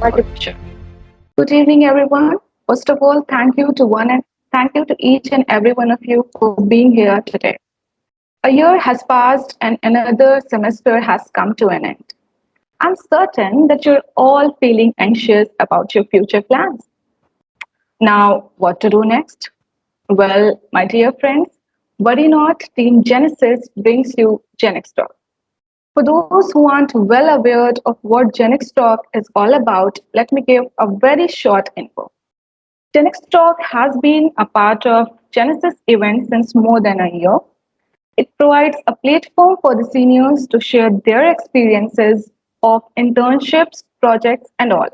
Artificial. Good evening, everyone. First of all, thank you to each and every one of you for being here today. A year has passed and another semester has come to an end. I'm certain that you're all feeling anxious about your future plans. Now, what to do next? Well, my dear friends, worry not, Team Genesis brings you Genex Talk. For those who aren't well aware of what Genex Talk is all about, let me give a very short info. Genex Talk has been a part of Genesis events since more than a year. It provides a platform for the seniors to share their experiences of internships, projects, and all.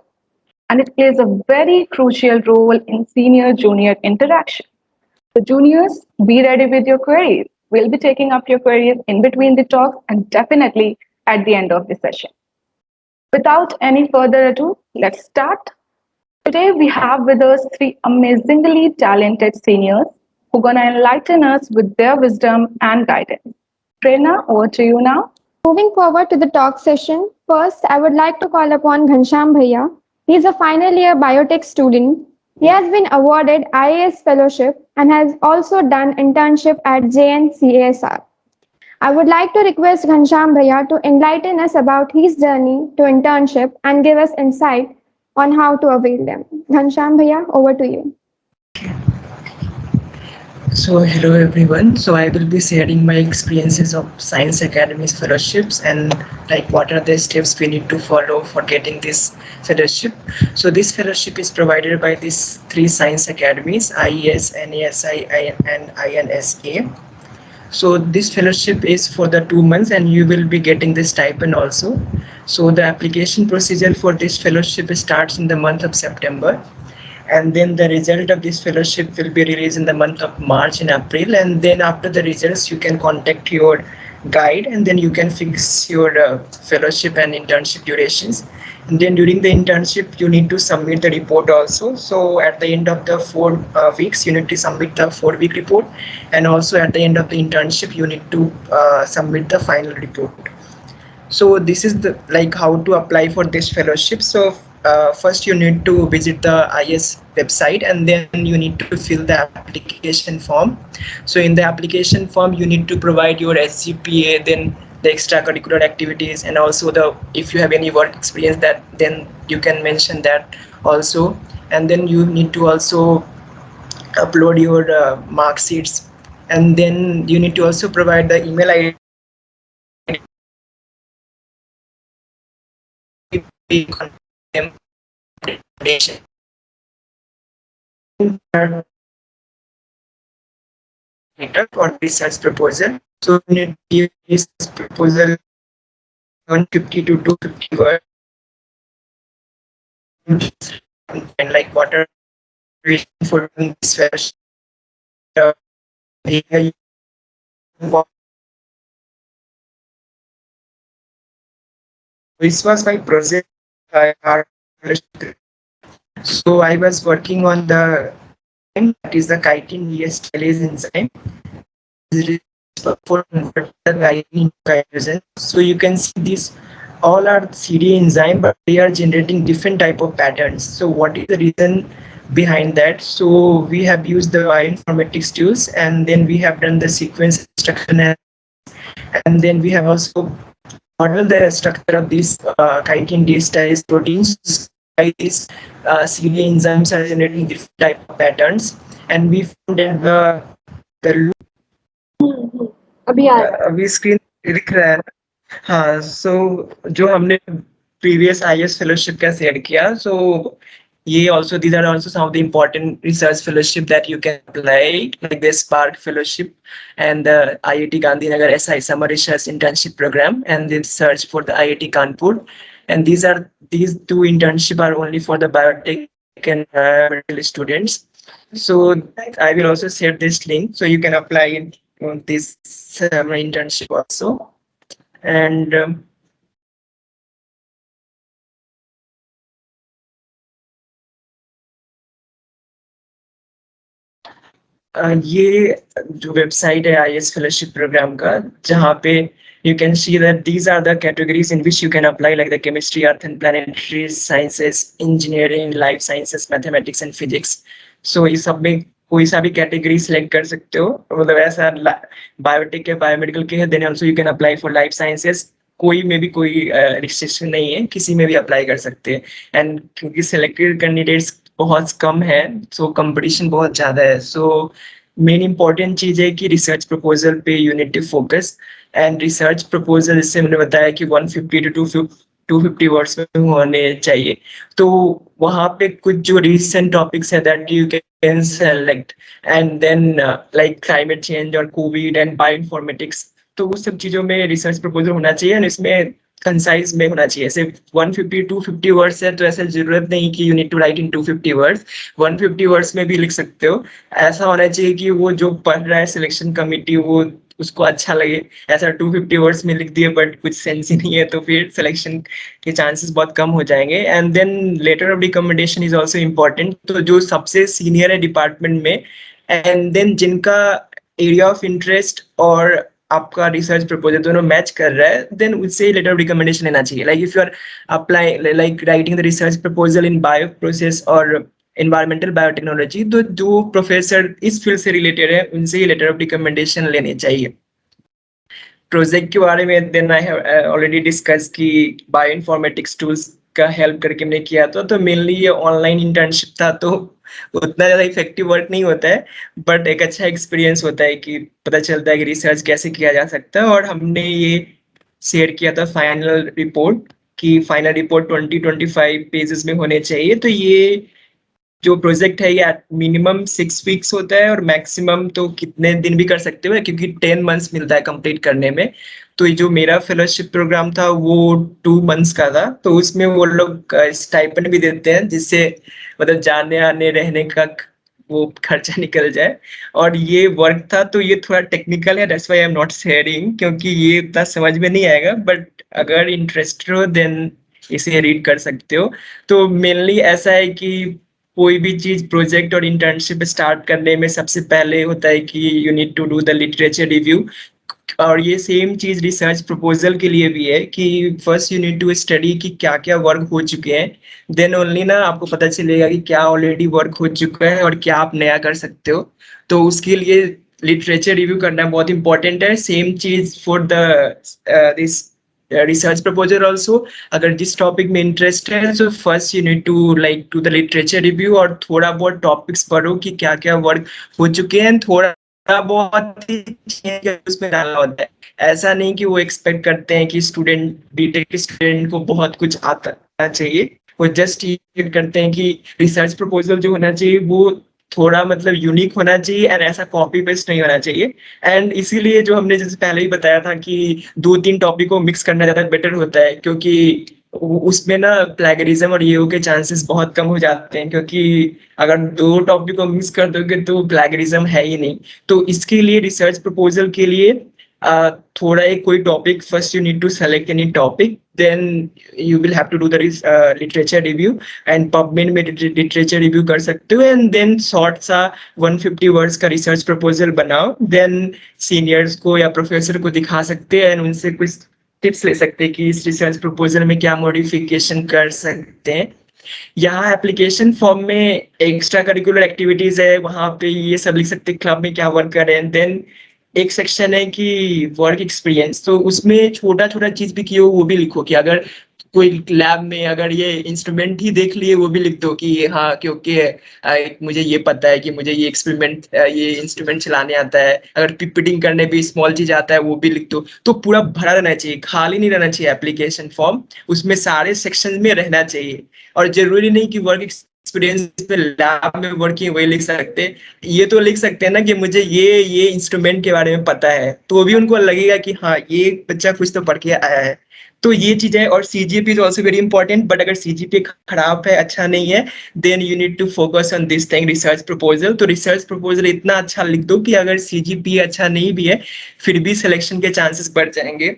And it plays a very crucial role in senior junior interaction. So, juniors, be ready with your queries. We'll be taking up your queries in between the talks and definitely at the end of the session. Without any further ado, let's start. Today we have with us three amazingly talented seniors who are going to enlighten us with their wisdom and guidance. Prerna, over to you now. Moving forward to the talk session, first I would like to call upon Ghansham Bhaiya. He is a final year biotech student. He has been awarded IAS fellowship and has also done internship at JNCASR. I would like to request Ghansham Bhaiya to enlighten us about his journey to internship and give us insight on how to avail them. Ghansham Bhaiya, over to you. So, hello everyone. So, I will be sharing my experiences of Science Academy's fellowships and like what are the steps we need to follow for getting this fellowship. So, this fellowship is provided by these three science academies IES, NASI, and INSA. So, this fellowship is for the 2 months, and you will be getting this stipend also. So, the application procedure for this fellowship starts in the month of September, and then the result of this fellowship will be released in the month of March and April, and then after the results you can contact your guide, and then you can fix your fellowship and internship durations. And then during the internship you need to submit the report also. So at the end of the 4 weeks you need to submit the 4 week report, and also at the end of the internship you need to submit the final report. So this is the like how to apply for this fellowship. So first you need to visit the IS website, and then you need to fill the application form. So in the application form you need to provide your SGPA, then the extracurricular activities, and also the if you have any work experience, that then you can mention that also. And then you need to also upload your mark sheets, and then you need to also provide the email ID of your guide, and then we will be contacting them for the accommodation. And there are later for research proposal. So you need to give research proposal 150 to 250 words, and just and like what are reason for doing this fellowship, and here you what this was my project. Our fellowship. So I was working on the enzyme, that is the chitin esterase enzyme, is responsible for converting the chitin into hydrogen. So you can see these all are CD enzyme, but they are generating different type of patterns. So what is the reason behind that? So we have used the bioinformatics tools, and then we have done the sequence extraction analysis, and then we have also model the structure of these chitin deestase proteins. By these CDA enzymes are generating different type of patterns, and we found that the अभी आ रहा अभी screen दिख रहा है ना? हाँ, सो जो हमने प्रीवियस आईएएस फेलोशिप का शेयर किया, सो ये also these are also some of the important research fellowship that you can apply, like the Spark fellowship and the IIT Gandhinagar SI summer research internship program, and the search for the IIT Kanpur. And these two internship are only for the biotech and medical students. So I will also share this link so you can apply it on this summer internship also. And ये जो website है IAS fellowship programme का, जहाँ पे you can see that these are the categories in which you can apply, like the chemistry, earth and planetary sciences, engineering, life sciences, mathematics and physics. So इस सब में कोई सा भी कैटेगरी सिलेक्ट कर सकते हो, मतलब ऐसा बायोटेक है, बायोमेडिकल के है, then also you can apply for life sciences. कोई में भी कोई रिस्ट्रिक्शन नहीं है, किसी में भी अप्लाई कर सकते हैं। एंड क्योंकि सिलेक्टेड कैंडिडेट्स बहुत कम है, सो कंपटीशन बहुत ज़्यादा है। सो मेन इंपॉर्टेंट चीज़ है कि रिसर्च प्रपोजल पे you need to focus. And research proposal, जैसे मैंने बताया कि 150 टू 250 वर्ड्स में होने चाहिए। तो वहाँ पे कुछ जो रिसेंट टॉपिक्स है that you can select, and then like climate change और कोविड एंड बायो इन्फॉर्मेटिक्स। तो उस सब चीज़ों में रिसर्च प्रपोजल होना चाहिए, एंड इसमें कंसाइज में होना चाहिए। सिर्फ 150 250 वर्ड्स है तो ऐसा जरूरत नहीं कि you need to write in 250 words, 150 words में भी लिख सकते हो। ऐसा होना चाहिए कि वो जो पढ़ रहा है सिलेक्शन कमिटी, वो उसको अच्छा लगे। ऐसा 250 वर्ड्स में लिख दिए बट कुछ सेंस ही नहीं है, तो फिर सिलेक्शन के चांसेस बहुत कम हो जाएंगे। And then letter of recommendation is also important. तो जो सबसे सीनियर है डिपार्टमेंट में, एंड देन जिनका एरिया ऑफ इंटरेस्ट और आपका रिसर्च प्रपोजल दोनों मैच कर रहा है, देन उससे लेटर ऑफ रिकमेंडेशन लेना चाहिए। Like if you are apply like writing the research proposal in bioprocess और एनवायरमेंटल बायोटेक्नोलॉजी, तो जो प्रोफेसर इस फील्ड से रिलेटेड है उनसे ही लेटर ऑफ रिकमेंडेशन लेने चाहिए। प्रोजेक्ट के बारे में then I have already discuss कि बायो इन्फॉर्मेटिक्स टूल्स का हेल्प करके मैंने किया था। तो मेनली ये ऑनलाइन इंटर्नशिप था, तो उतना ज़्यादा इफेक्टिव वर्क नहीं होता है, बट एक अच्छा एक्सपीरियंस होता है कि पता चलता है कि रिसर्च कैसे किया जा सकता है। और हमने ये शेयर किया था फाइनल रिपोर्ट, कि फाइनल रिपोर्ट 20-25 पेजेस में होने चाहिए। तो ये जो प्रोजेक्ट है ये मिनिमम 6 वीक्स होता है, और मैक्सिमम तो कितने दिन भी कर सकते हो, क्योंकि 10 मंथ्स मिलता है कंप्लीट करने में। तो ये जो मेरा फेलोशिप प्रोग्राम था वो 2 मंथ्स का था, तो उसमें वो लोग स्टाइपेंड भी देते हैं, जिससे मतलब जाने आने रहने का वो खर्चा निकल जाए। और ये वर्क था तो ये थोड़ा टेक्निकल है, that's why I am not sharing, क्योंकि ये इतना समझ में नहीं आएगा। बट अगर इंटरेस्टेड हो देन इसे रीड कर सकते हो। तो मेनली ऐसा है कि कोई भी चीज प्रोजेक्ट और इंटर्नशिप स्टार्ट करने में सबसे पहले होता है कि you need to do the literature review. और ये सेम चीज रिसर्च प्रपोजल के लिए भी है कि first you need to study कि क्या क्या वर्क हो चुके हैं, देन ओनली ना आपको पता चलेगा कि क्या ऑलरेडी वर्क हो चुका है और क्या आप नया कर सकते हो। तो उसके लिए लिटरेचर रिव्यू करना बहुत इंपॉर्टेंट है। सेम चीज for the this research proposal also. अगर जिस टॉपिक में इंटरेस्ट है, so first you need to like to the literature review, और थोड़ा बहुत टॉपिक्स पढ़ो कि क्या क्या वर्क हो चुके हैं। थोड़ा बहुत ही उसमें डालना होता है। ऐसा नहीं कि वो एक्सपेक्ट करते हैं कि स्टूडेंट, बीटेक के स्टूडेंट को बहुत कुछ आता चाहिए। वो जस्ट ये करते हैं कि रिसर्च प्रपोजल जो होना चाहिए वो थोड़ा मतलब यूनिक होना चाहिए, एंड ऐसा कॉपी पेस्ट नहीं होना चाहिए। एंड इसीलिए जो हमने जैसे पहले ही बताया था कि 2-3 टॉपिक को मिक्स करना ज़्यादा बेटर होता है, क्योंकि उसमें ना प्लेगरिज्म और ये के चांसेस बहुत कम हो जाते हैं। क्योंकि अगर 2 टॉपिक को मिक्स कर दोगे तो प्लेगरिज्म है ही नहीं। तो इसके लिए रिसर्च प्रपोजल के लिए थोड़ा एक कोई topic, first you need to select any topic, then you will have to do the literature review. And PubMed में लिटरेचर रिव्यू कर सकते हो, एंड देन शॉर्ट सा 150 वर्ड्स का रिसर्च प्रपोजल बनाओ। देन सीनियर्स को या प्रोफेसर को दिखा सकते हैं, एंड उनसे कुछ टिप्स ले सकते हैं कि इस रिसर्च प्रपोजल में क्या मॉडिफिकेशन कर सकते हैं। यहाँ एप्लीकेशन फॉर्म में एक्स्ट्रा करिकुलर एक्टिविटीज है, वहाँ पे ये सब लिख सकते हैं, क्लब में क्या वर्क करें। देन एक सेक्शन है कि वर्क एक्सपीरियंस, तो उसमें छोटा छोटा चीज भी किए हो वो भी लिखो, कि अगर कोई लैब में अगर ये इंस्ट्रूमेंट ही देख लिए वो भी लिख दो कि हाँ, क्योंकि मुझे ये पता है कि मुझे ये एक्सपेरिमेंट, ये इंस्ट्रूमेंट चलाने आता है। अगर पिपिटिंग करने भी स्मॉल चीज आता है वो भी लिख दो। तो पूरा भरा रहना चाहिए, खाली नहीं रहना चाहिए एप्लीकेशन फॉर्म, उसमें सारे सेक्शन में रहना चाहिए। और जरूरी नहीं कि वर्क एक्सपीरियंस पे लैब में वर्किंग वही लिख सकते, ये तो लिख सकते हैं ना कि मुझे ये इंस्ट्रूमेंट के बारे में पता है, तो भी उनको लगेगा कि हाँ ये बच्चा कुछ तो पढ़ के आया है। तो ये चीज है। और CGP is also very important, but अगर सीजीपी खराब है, अच्छा नहीं है, then you need to focus on this thing, research proposal. तो रिसर्च प्रपोजल इतना अच्छा लिख दो कि अगर सीजीपी अच्छा नहीं भी है फिर भी सिलेक्शन के चांसेस बढ़ जाएंगे।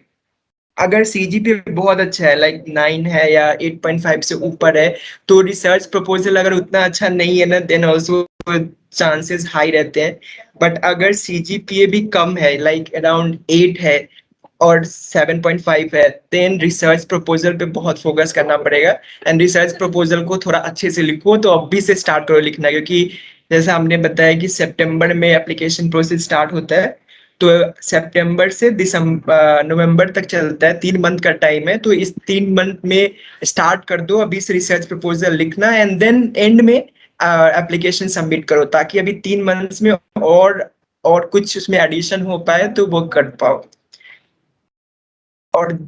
अगर सीजीपीए बहुत अच्छा है, लाइक 9 है या 8.5 से ऊपर है, तो रिसर्च प्रपोजल अगर उतना अच्छा नहीं है ना, देन ऑल्सो चांसेस हाई रहते हैं। बट अगर सीजीपीए भी कम है, लाइक अराउंड 8 है और 7.5 है, देन रिसर्च प्रपोजल पे बहुत फोकस करना पड़ेगा। एंड रिसर्च प्रपोजल को थोड़ा अच्छे से लिखो, तो अभी से स्टार्ट करो लिखना, क्योंकि जैसा हमने बताया कि सितंबर में एप्लीकेशन प्रोसेस स्टार्ट होता है, तो सितंबर से दिसंबर नवंबर तक चलता है, 3 मंथ का टाइम है। तो इस 3 मंथ में स्टार्ट कर दो अभी से रिसर्च प्रपोजल लिखना, एंड देन एंड में एप्लीकेशन सबमिट करो, ताकि अभी 3 मंथ्स में और कुछ उसमें एडिशन हो पाए तो वो कर पाओ।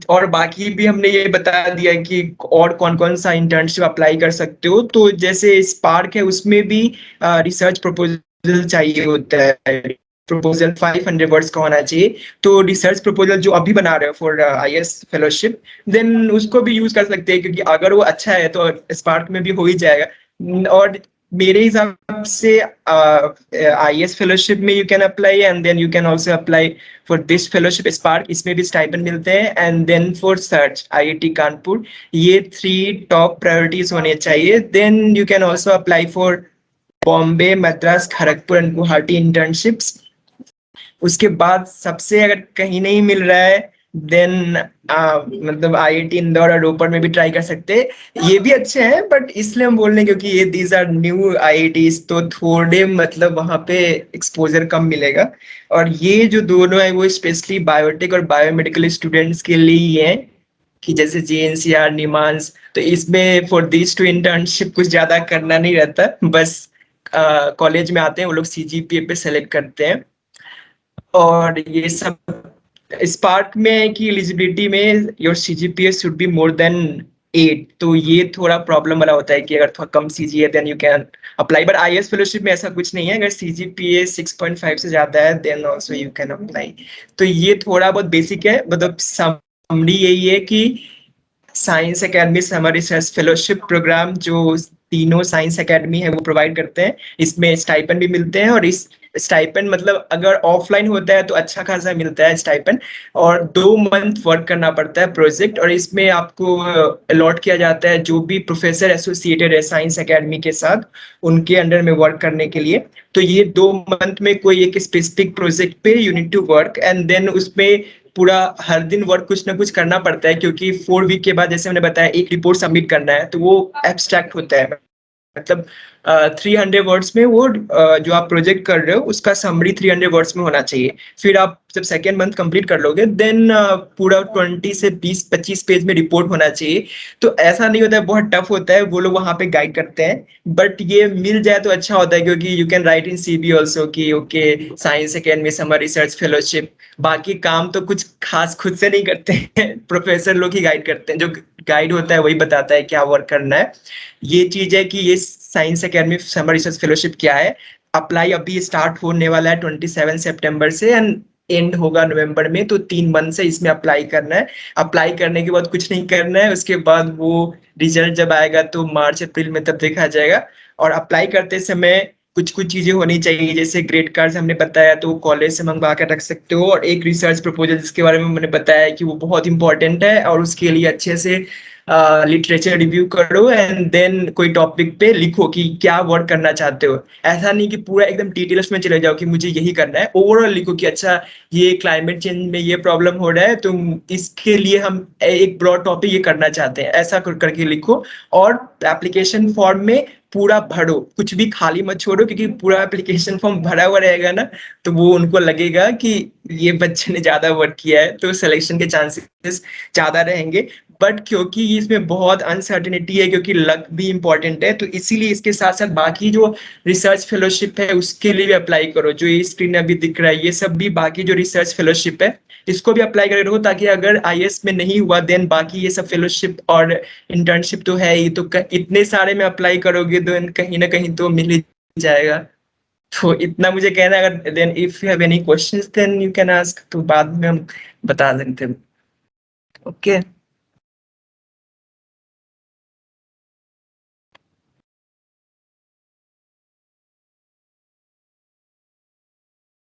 और बाकी भी हमने ये बता दिया कि और कौन कौन सा इंटर्नशिप अप्लाई कर सकते हो। तो जैसे स्पार्क है, उसमें भी रिसर्च प्रपोजल चाहिए होता है। प्रपोजल 500 वर्ड्स का होना चाहिए। तो रिसर्च प्रपोजल जो अभी बना रहे हो फॉर आईएएस फेलोशिप, देन उसको भी यूज कर सकते हैं, क्योंकि अगर वो अच्छा है तो स्पार्क में भी हो ही जाएगा। और मेरे हिसाब से आईएएस फेलोशिप में you can apply, and then you can also apply for this fellowship SPARK, इसमें भी स्टाइपेंड मिलते हैं। And then for search IIT Kanpur, ये 3 टॉप प्रायोरिटीज होने चाहिए। Then you can also apply for Bombay, Madras, Kharagpur and Guwahati internships. उसके बाद सबसे अगर कहीं नहीं मिल रहा है, देन मतलब आईआईटी इंदौर और रोपड़ में भी ट्राई कर सकते हैं। ये भी अच्छे हैं, बट इसलिए हम बोल रहे हैं क्योंकि ये दीज आर न्यू आईआईटीज, तो थोड़े मतलब वहां पे एक्सपोजर कम मिलेगा। और ये जो दोनों है वो स्पेशली बायोटेक और बायोमेडिकल स्टूडेंट्स के लिए ही है, कि जैसे जेएनसीआर, निमांस। तो इसमें फॉर दिस टू इंटर्नशिप कुछ ज्यादा करना नहीं रहता, बस कॉलेज में आते हैं वो लोग, सीजीपीए पे सेलेक्ट करते हैं। और ये सब स्पार्क में है कि एलिजिबिलिटी में your CGPA should be more than 8, तो ये थोड़ा प्रॉब्लम वाला होता है कि अगर थोड़ा कम सीजी है then you can apply. But IAS fellowship में ऐसा कुछ नहीं है, अगर सीजीपीए 6.5 से ज्यादा है then also you can apply. तो ये थोड़ा बहुत बेसिक है, मतलब समरी यही है कि science academy summer research fellowship program जो तीनों साइंस एकेडमी है वो प्रोवाइड करते हैं, इसमें स्टाइपेंड भी मिलते हैं। और इस स्टाइपेंड मतलब अगर ऑफलाइन होता है तो अच्छा खासा मिलता है स्टाइपेंड। और 2 मंथ वर्क करना पड़ता है प्रोजेक्ट, और इसमें आपको अलॉट किया जाता है जो भी प्रोफेसर एसोसिएटेड है साइंस एकेडमी के साथ, उनके अंडर में वर्क करने के लिए। तो ये 2 मंथ में कोई एक स्पेसिफिक प्रोजेक्ट पे you need to work, and then उसमें पूरा हर दिन वर्क कुछ ना कुछ करना पड़ता है, क्योंकि 4 वीक के बाद जैसे मैंने बताया एक रिपोर्ट सबमिट करना है, तो वो एब्स्ट्रैक्ट होता है। मतलब 300 वर्ड्स में वो जो आप प्रोजेक्ट कर रहे हो उसका समरी 300 वर्ड्स में होना चाहिए। फिर आप जब सेकेंड मंथ कंप्लीट कर लोगे, देन पूरा 20 से 20-25 पेज में रिपोर्ट होना चाहिए। तो ऐसा नहीं होता है, बहुत टफ होता है, वो लोग वहां पे गाइड करते हैं। बट ये मिल जाए तो अच्छा होता है, क्योंकि you can write in CV also कि okay science academy summer research fellowship. बाकी काम तो कुछ खास खुद से नहीं करते हैं, प्रोफेसर लोग ही गाइड करते हैं, जो गाइड होता है वही बताता है क्या वर्क करना है। ये चीज है कि ये science academy summer research fellowship क्या है। अप्लाई अभी स्टार्ट होने वाला है 27 सितंबर से, एंड एंड होगा नवंबर में। तो 3 मंथ से इसमें अप्लाई करना है। अप्लाई करने के बाद कुछ नहीं करना है, उसके बाद वो रिजल्ट जब आएगा तो मार्च अप्रैल में तब देखा जाएगा। और अप्लाई करते समय कुछ कुछ चीजें होनी चाहिए, जैसे ग्रेड कार्ड हमने बताया तो कॉलेज से मंगवा कर रख सकते हो, और एक रिसर्च प्रपोजल जिसके बारे में मैंने बताया कि वो बहुत इंपॉर्टेंट है, और उसके लिए अच्छे से लिटरेचर रिव्यू करो, एंड देन कोई टॉपिक पे लिखो कि क्या वर्क करना चाहते हो। ऐसा नहीं कि पूरा एकदम डिटेल्स में चले जाओ कि मुझे यही करना है, ओवरऑल लिखो कि अच्छा ये क्लाइमेट चेंज में ये प्रॉब्लम हो रहा है, तो इसके लिए हम एक ब्रॉड टॉपिक ये करना चाहते हैं, ऐसा करके लिखो। और एप्लीकेशन फॉर्म में पूरा भरो, कुछ भी खाली मत छोड़ो, क्योंकि पूरा एप्लीकेशन फॉर्म भरा हुआ रहेगा ना, तो वो उनको लगेगा कि ये बच्चे ने ज्यादा वर्क किया है, तो सिलेक्शन के चांसेस ज्यादा रहेंगे। बट क्योंकि इसमें बहुत अनसर्टेनिटी है, क्योंकि लक भी इंपॉर्टेंट है, तो इसीलिए इसके साथ साथ बाकी जो रिसर्च फेलोशिप है उसके लिए भी अप्लाई करो। जो ये स्क्रीन अभी दिख रहा है ये सब भी बाकी जो रिसर्च फेलोशिप है इसको भी अप्लाई कर रहो, ताकि अगर आईएएस में नहीं हुआ देन बाकी ये सब फेलोशिप और इंटर्नशिप तो है ही, तो इतने सारे में अप्लाई करोगे तो कहीं ना कहीं तो मिल ही जाएगा। तो इतना मुझे कहना है। अगर then if you have any questions then you can ask, तो बाद में हम बता देते हैं। Okay.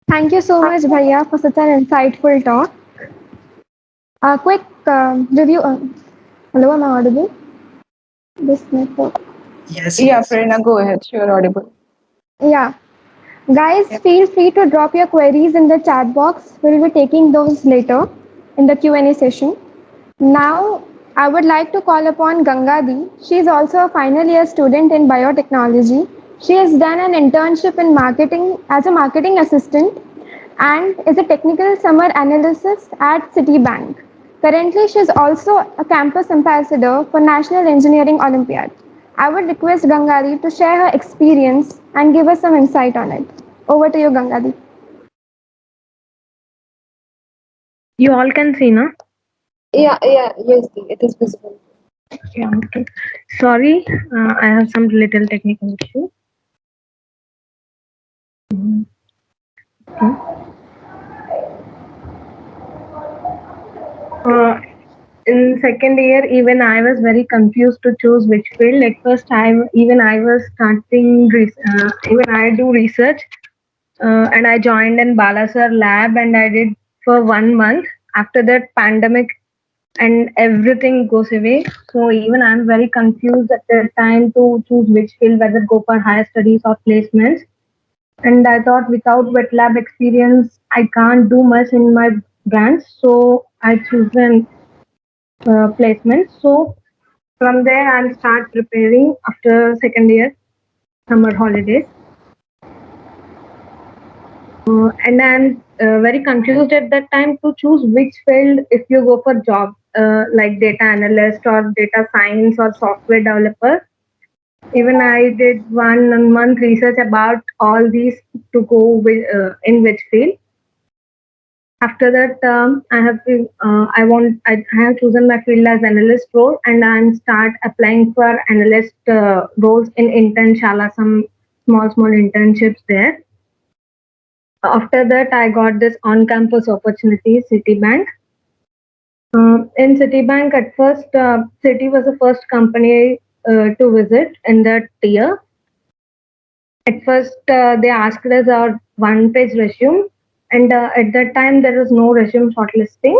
Thank you so much, Bhaiya, for such an insightful talk. A quick review. Hello, am I audible? This network. Yes, Yeah, yes. Prerna, go ahead. You're audible. Yeah. Guys, Yeah. feel free to drop your queries in the chat box. We'll be taking those later in the Q&A session. Now, I would like to call upon Gangadi. She is also a final year student in biotechnology. She has done an internship in marketing as a marketing assistant and is a technical summer analyst at Citibank. Currently, she is also a campus ambassador for National Engineering Olympiad. I would request Gangadi to share her experience and give us some insight on it. Over to you, Gangadi. You all can see, no? Yeah, yes, it is visible. Yeah, okay. Sorry, I have some little technical issue. Okay. In second year, even I was very confused to choose which field. At first, I was starting, even I do research, and I joined in Balasar lab, and I did for 1 month. After that, pandemic and everything goes away. So even I'm very confused at the time to choose which field, whether go for higher studies or placements. And I thought without wet lab experience, I can't do much in my branch. So I choose an placement. So from there, I'll start preparing after second year summer holidays. And I'm very confused at that time to choose which field if you go for job like data analyst or data science or software developer. Even I did 1 month research about all these to go with, in which field. After that, I have chosen my field as analyst role, and I'm start applying for analyst roles in internshala, some small internships there. After that, I got this on-campus opportunity, Citibank. In Citibank, at first, Citi was the first company to visit in that year. At first, they asked us our one-page resume, and at that time, there was no resume shortlisting.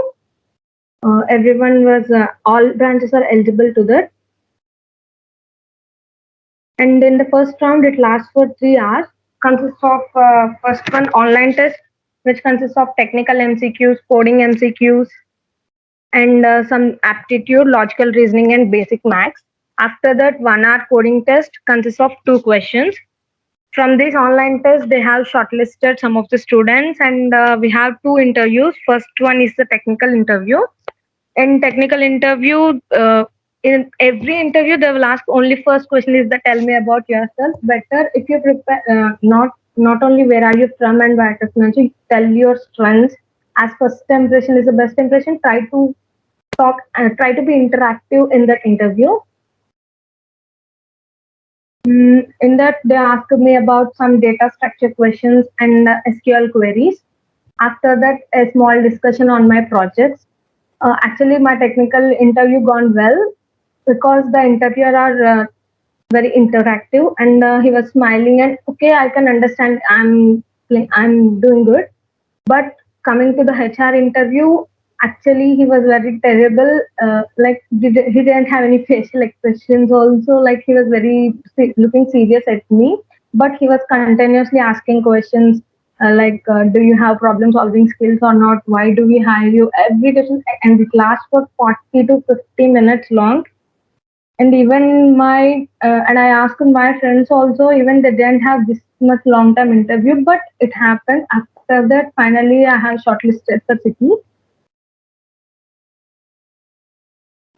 Everyone was, all branches are eligible to that. And in the first round, it lasts for 3 hours. Consists of first one online test, which consists of technical MCQs, coding MCQs, and some aptitude, logical reasoning, and basic maths. After that, 1 hour coding test consists of 2 questions. From this online test, they have shortlisted some of the students, and we have 2 interviews. First one is the technical interview. In technical interview, in every interview, they will ask only first question is that tell me about yourself. Better if you prepare not only where are you from and where technology, tell your strengths. As first impression is the best impression. Try to be interactive in that interview. In that, they asked me about some data structure questions and SQL queries. After that, a small discussion on my projects. Actually, my technical interview gone well because the interviewer are very interactive, and he was smiling and okay, I can understand. I'm doing good. But coming to the HR interview, actually he was very terrible. He didn't have any facial expressions. Also, like he was very looking serious at me, but he was continuously asking questions do you have problem solving skills or not? Why do we hire you? Every question, and it lasts for 40 to 50 minutes long. And even and I asked my friends also, even they didn't have this much long term interview, but it happened. After that, finally I have shortlisted for City,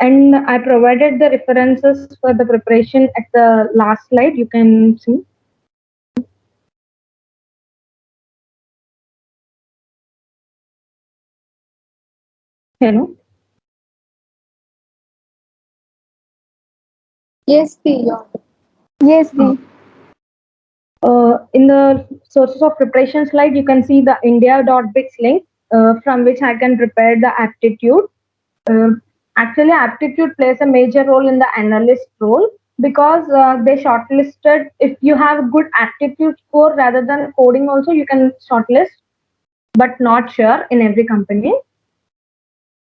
and I provided the references for the preparation at the last slide. You can see. Hello. Yes, Dee. Yes, Dee. In the sources of preparation slide, you can see the india.bits link from which I can prepare the aptitude. Actually, aptitude plays a major role in the analyst role because they shortlisted. If you have good aptitude score rather than coding, also you can shortlist, but not sure in every company.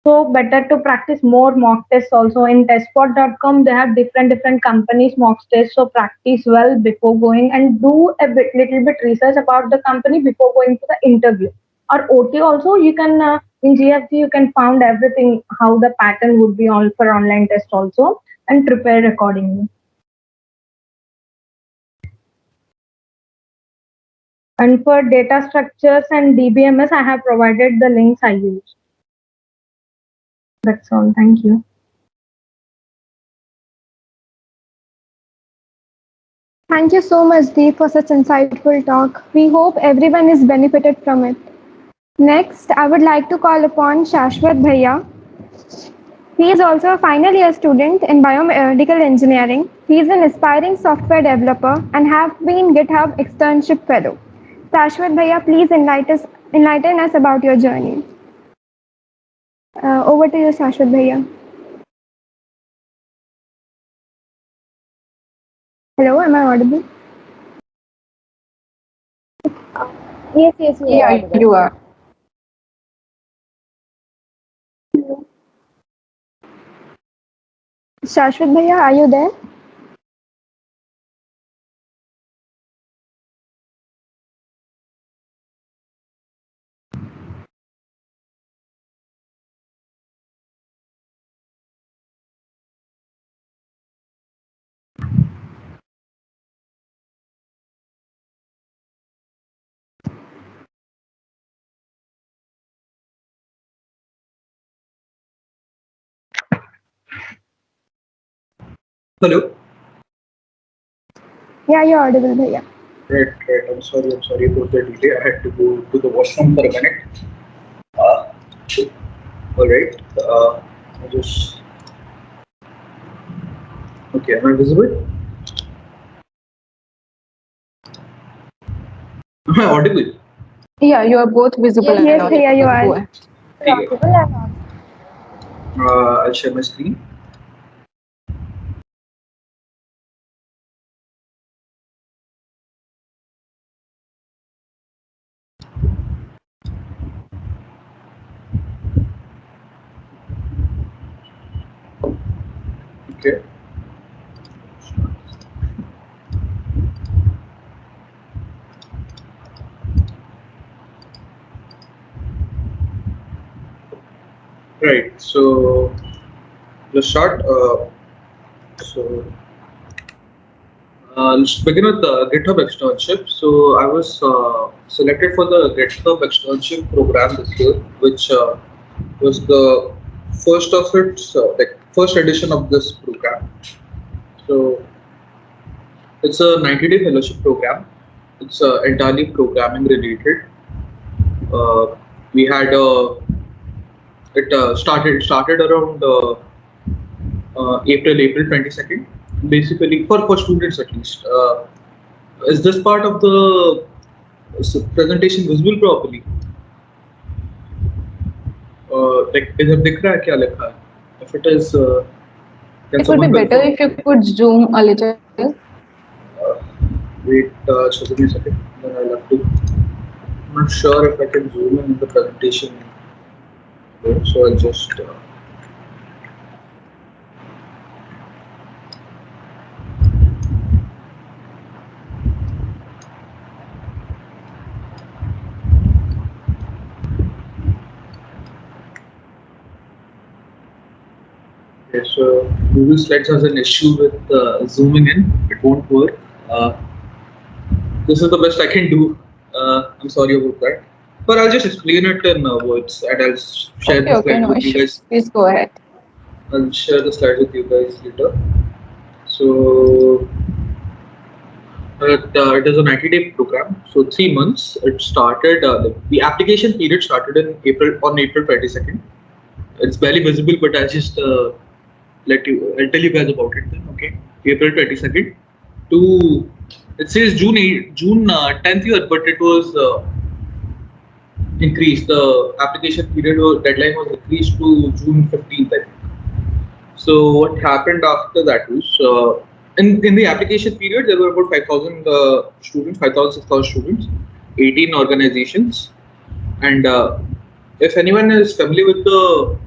So better to practice more mock tests also. In testspot.com, they have different companies mock tests. So practice well before going and do a little bit research about the company before going to the interview. Or OT also, you can in GFG you can found everything how the pattern would be all for online test also and prepare accordingly. And for data structures and DBMS, I have provided the links I use. That's all. Thank you. Thank you so much, Deep, for such insightful talk. We hope everyone is benefited from it. Next, I would like to call upon Shashwat Bhaiya. He is also a final year student in biomedical engineering. He is an aspiring software developer and have been GitHub externship fellow. Shashwat Bhaiya, please enlighten us about your journey. Over to you, Shashwat Bhaiya. Hello, am I audible? Yes, you are Yeah, audible. you are. Shashwat Bhaiya, are you there? Hello. Yeah, you're audible, Bhaiya. Right. I'm sorry about the delay. I had to go to the washroom for a minute. Uh, all right. I just. Okay. Am I visible? Am I audible? Yeah, you are both visible and Yes, audible. Bhaiya, you Go are. ahead. Okay. Audible and audible. I'll share my screen. Okay. Right. So let's start. So let's begin with the GitHub externship. So I was selected for the GitHub externship program this year, which was the first of its like first edition of this program. So it's a 90-day fellowship program. It's entirely programming related. We had it started around April 22nd. Basically, for students at least. Is this part of the presentation visible properly? Like इधर दिख रहा है क्या लिखा है? If it is, can It would be someone better confirm? if you could zoom a little. Wait, so give me a second. Then I'll have to. I'm not sure if I can zoom in the presentation. So I'll just. Okay, so Google Slides has an issue with zooming in. It won't work. This is the best I can do. I'm sorry about that. But I'll just explain it in words and I'll share the Okay, slide no with you issues. guys. Please go ahead. I'll share the slide with you guys later. So it is a 90-day program. So 3 months. It started. The application period started in April 22nd. It's barely visible, but I'll just I'll tell you guys about it then. Okay, April 22nd to it says June 10th year, but it was increased. The application period or deadline was increased to June 15th. I think. So what happened after that was in the application period there were about 5,000 students, 5,000 6,000 students, 18 organizations, and if anyone is familiar with the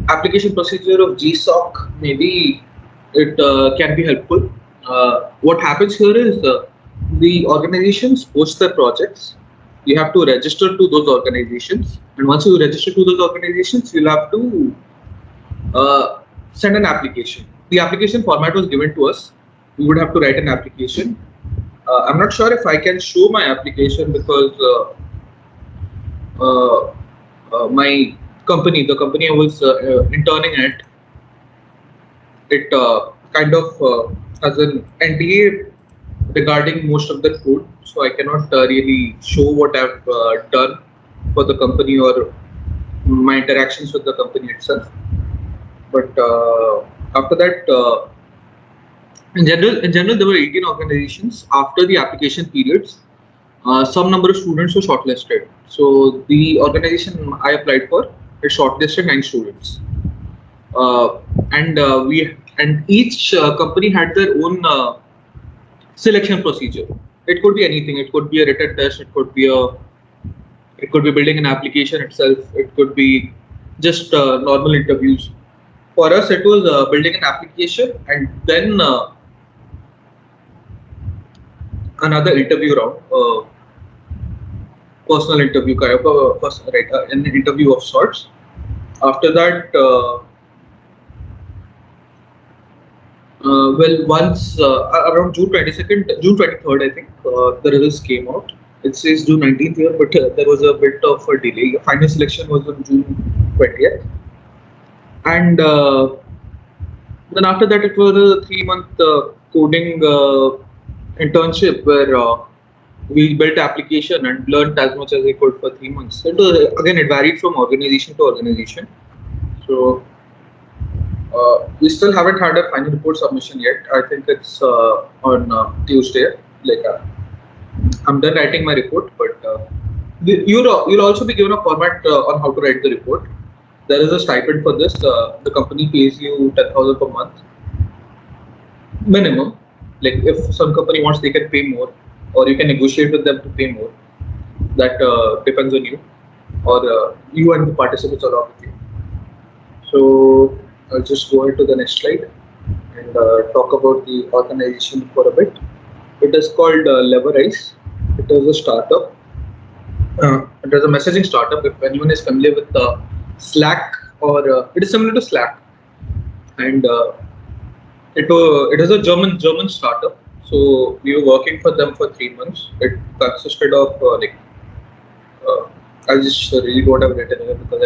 application procedure of GSOC, maybe it can be helpful. What happens here is the organizations post their projects. You have to register to those organizations, and once you register to those organizations, you'll have to send an application. The application format was given to us. We would have to write an application. I'm not sure if I can show my application because my company, the company I was interning at, it kind of has an NDA regarding most of the code, so I cannot really show what I've done for the company or my interactions with the company itself. But after that, in general, there were 18 organizations. After the application periods, some number of students were shortlisted. So the organization I applied for, it shortlisted 9 students, and each company had their own selection procedure. It could be anything. It could be a written test. It could be building an application itself. It could be just normal interviews. For us, it was building an application and then another interview round, personal interview kind of an interview of sorts. After that, once around June 22nd, June 23rd, I think the results came out. It says June 19th here, but there was a bit of a delay. Final selection was on June 20th, and then after that, it was a 3-month coding internship where we built application and learned as much as we could for 3 months. It was, again, it varied from organization to organization. So we still haven't had a final report submission yet. I think it's on Tuesday. I'm done writing my report, but you'll also be given a format on how to write the report. There is a stipend for this. The company pays you 10,000 per month minimum. Like if some company wants, they can pay more, or you can negotiate with them to pay more. That depends on you, or you and the participants along with you. So I'll just go into the next slide and talk about the organization for a bit. It is called Leverize. It is a startup. It is a messaging startup. If anyone is familiar with Slack, or it is similar to Slack, and it is a German startup. So we were working for them for 3 months. It consisted of I just really don't have written here because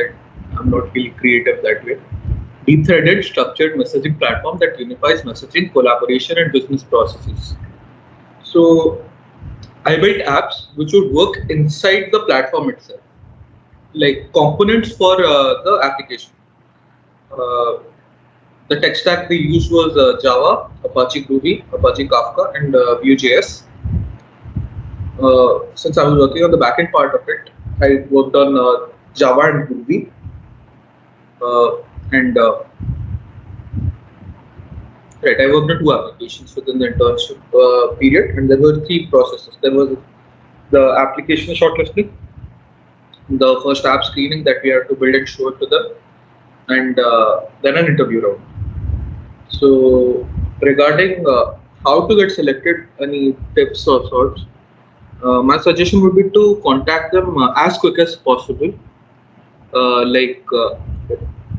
I'm not really creative that way. Deep-threaded, structured messaging platform that unifies messaging, collaboration, and business processes. So I built apps which would work inside the platform itself, like components for the application. The tech stack they used was Java, Apache Groovy, Apache Kafka, and Vue.js. Since I was working on the backend part of it, I worked on Java and Groovy. I worked on 2 applications within the internship period, and there were 3 processes. There was the application shortlisting, the first app screening that we had to build and show it to them, and then an interview round. So regarding how to get selected, any tips or sorts, my suggestion would be to contact them as quick as possible.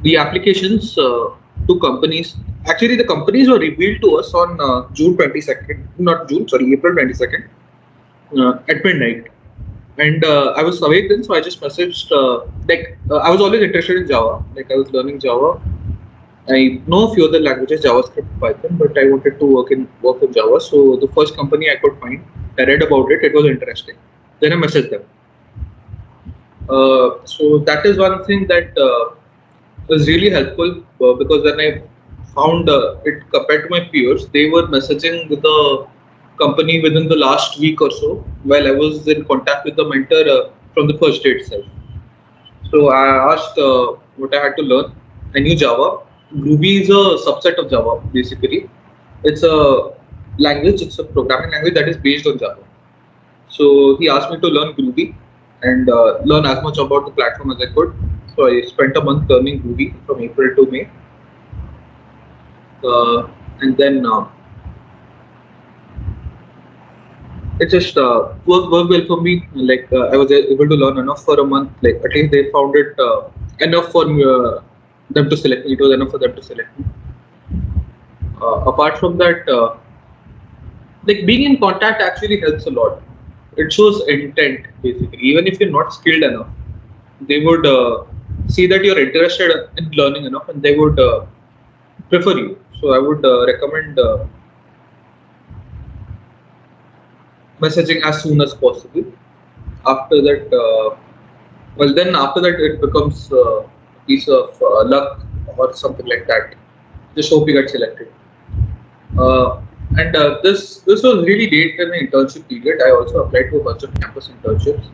The applications to companies, actually the companies were revealed to us on April 22nd at midnight. And I was awake then, so I just messaged, I was always interested in Java, I was learning Java. I know a few other languages, JavaScript, Python, but I wanted to work in Java. So the first company I could find, I read about it, it was interesting. Then I messaged them. So that is one thing that was really helpful because when I found it compared to my peers, they were messaging with the company within the last week or so, while I was in contact with the mentor from the first day itself. So I asked what I had to learn. I knew Java. Groovy is a subset of Java, basically. It's a language, it's a programming language that is based on Java. So he asked me to learn Groovy and learn as much about the platform as I could. So I spent a month learning Ruby from April to May. And then it just worked well for me. Like I was able to learn enough for a month. Like at least they found it enough for them to select me. It was enough for them to select me. Apart from that, like being in contact actually helps a lot. It shows intent basically. Even if you're not skilled enough, they would see that you're interested in learning enough, and they would prefer you. So I would recommend messaging as soon as possible. After that, then after that it becomes a piece of luck or something like that. Just hope you get selected. And this was really late in the internship period. I also applied to a bunch of campus internships.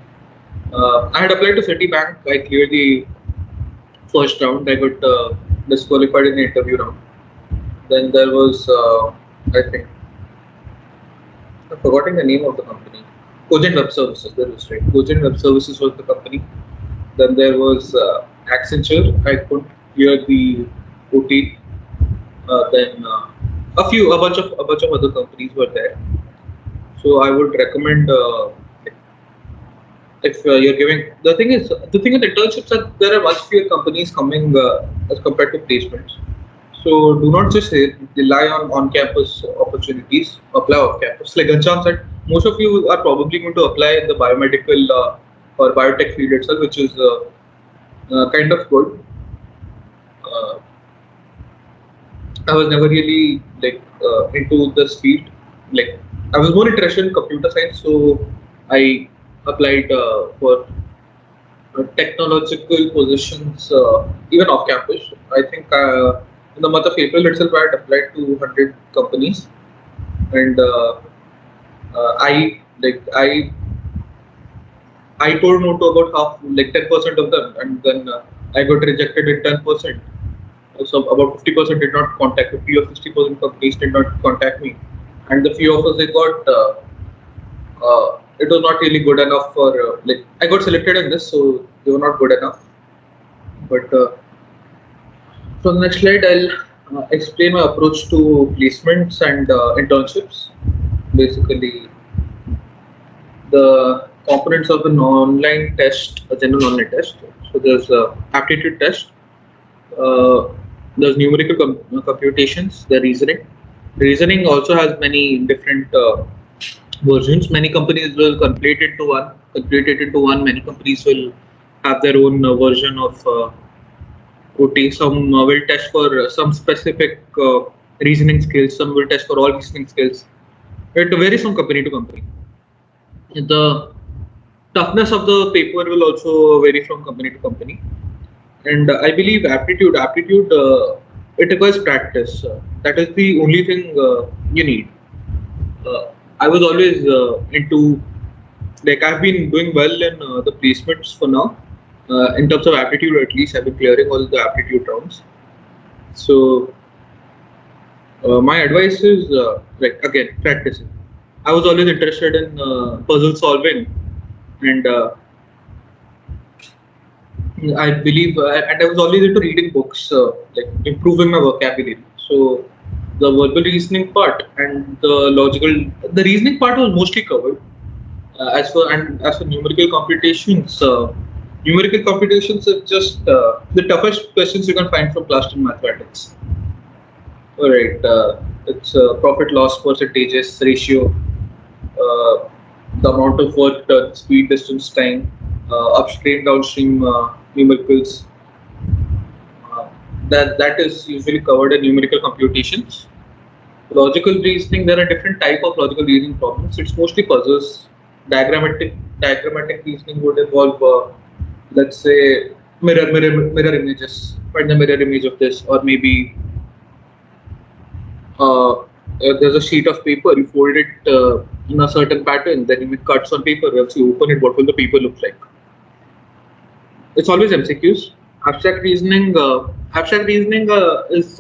I had applied to Citibank. I cleared the first round. I got disqualified in the interview round. Then there was, I think, I'm forgetting the name of the company. Cogent Web Services. That was right. Cogent Web Services was the company. Then there was Accenture. I couldn't clear the OT. Then a bunch of other companies were there. So I would recommend if you're giving the thing with internships that there are much fewer companies coming as compared to placements. So do not just rely on on-campus opportunities. Apply off-campus. Like Ghanshyam said, most of you are probably going to apply in the biomedical or biotech field itself, which is kind of good. I was never really like into this field. Like I was more interested in computer science, so I applied for technological positions even off campus. I think in the month of April itself, I had applied to 100 companies, and I told no to about half, like 10% of them, and then I got rejected in 10%. So about 50% did not contact. 50 or 60% companies did not contact me, and the few offers they got, it was not really good enough for like I got selected in this, so they were not good enough. But so the next slide, I'll explain my approach to placements and internships. Basically, the components of an online test, a general online test. So there's aptitude test. There's numerical computations, the reasoning. Reasoning also has many different versions. Many companies will complete it into one. Many companies will have their own version of OT. Some will test for some specific reasoning skills. Some will test for all reasoning skills. It varies from company to company. The toughness of the paper will also vary from company to company. And I believe aptitude, it requires practice. That is the only thing you need. I was always into, like I've been doing well in the placements for now. In terms of aptitude, at least I've been clearing all the aptitude rounds. So my advice is like again, practicing. I was always interested in puzzle solving, and I believe, and I was always into reading books, like improving my vocabulary. So the verbal reasoning part and the reasoning part was mostly covered. As for numerical computations, is just the toughest questions you can find from class 10 mathematics. All right, it's profit loss percentages ratio, the amount of work done, speed, distance, time, upstream, downstream numericals. That is usually covered in numerical computations. Logical reasoning, there are different type of logical reasoning problems. It's mostly puzzles. Diagrammatic reasoning would involve, let's say, mirror images. Find the mirror image of this, or maybe there's a sheet of paper. You fold it in a certain pattern, then you make cuts on paper. Once you open it, what will the paper look like? It's always MCQs. Abstract reasoning is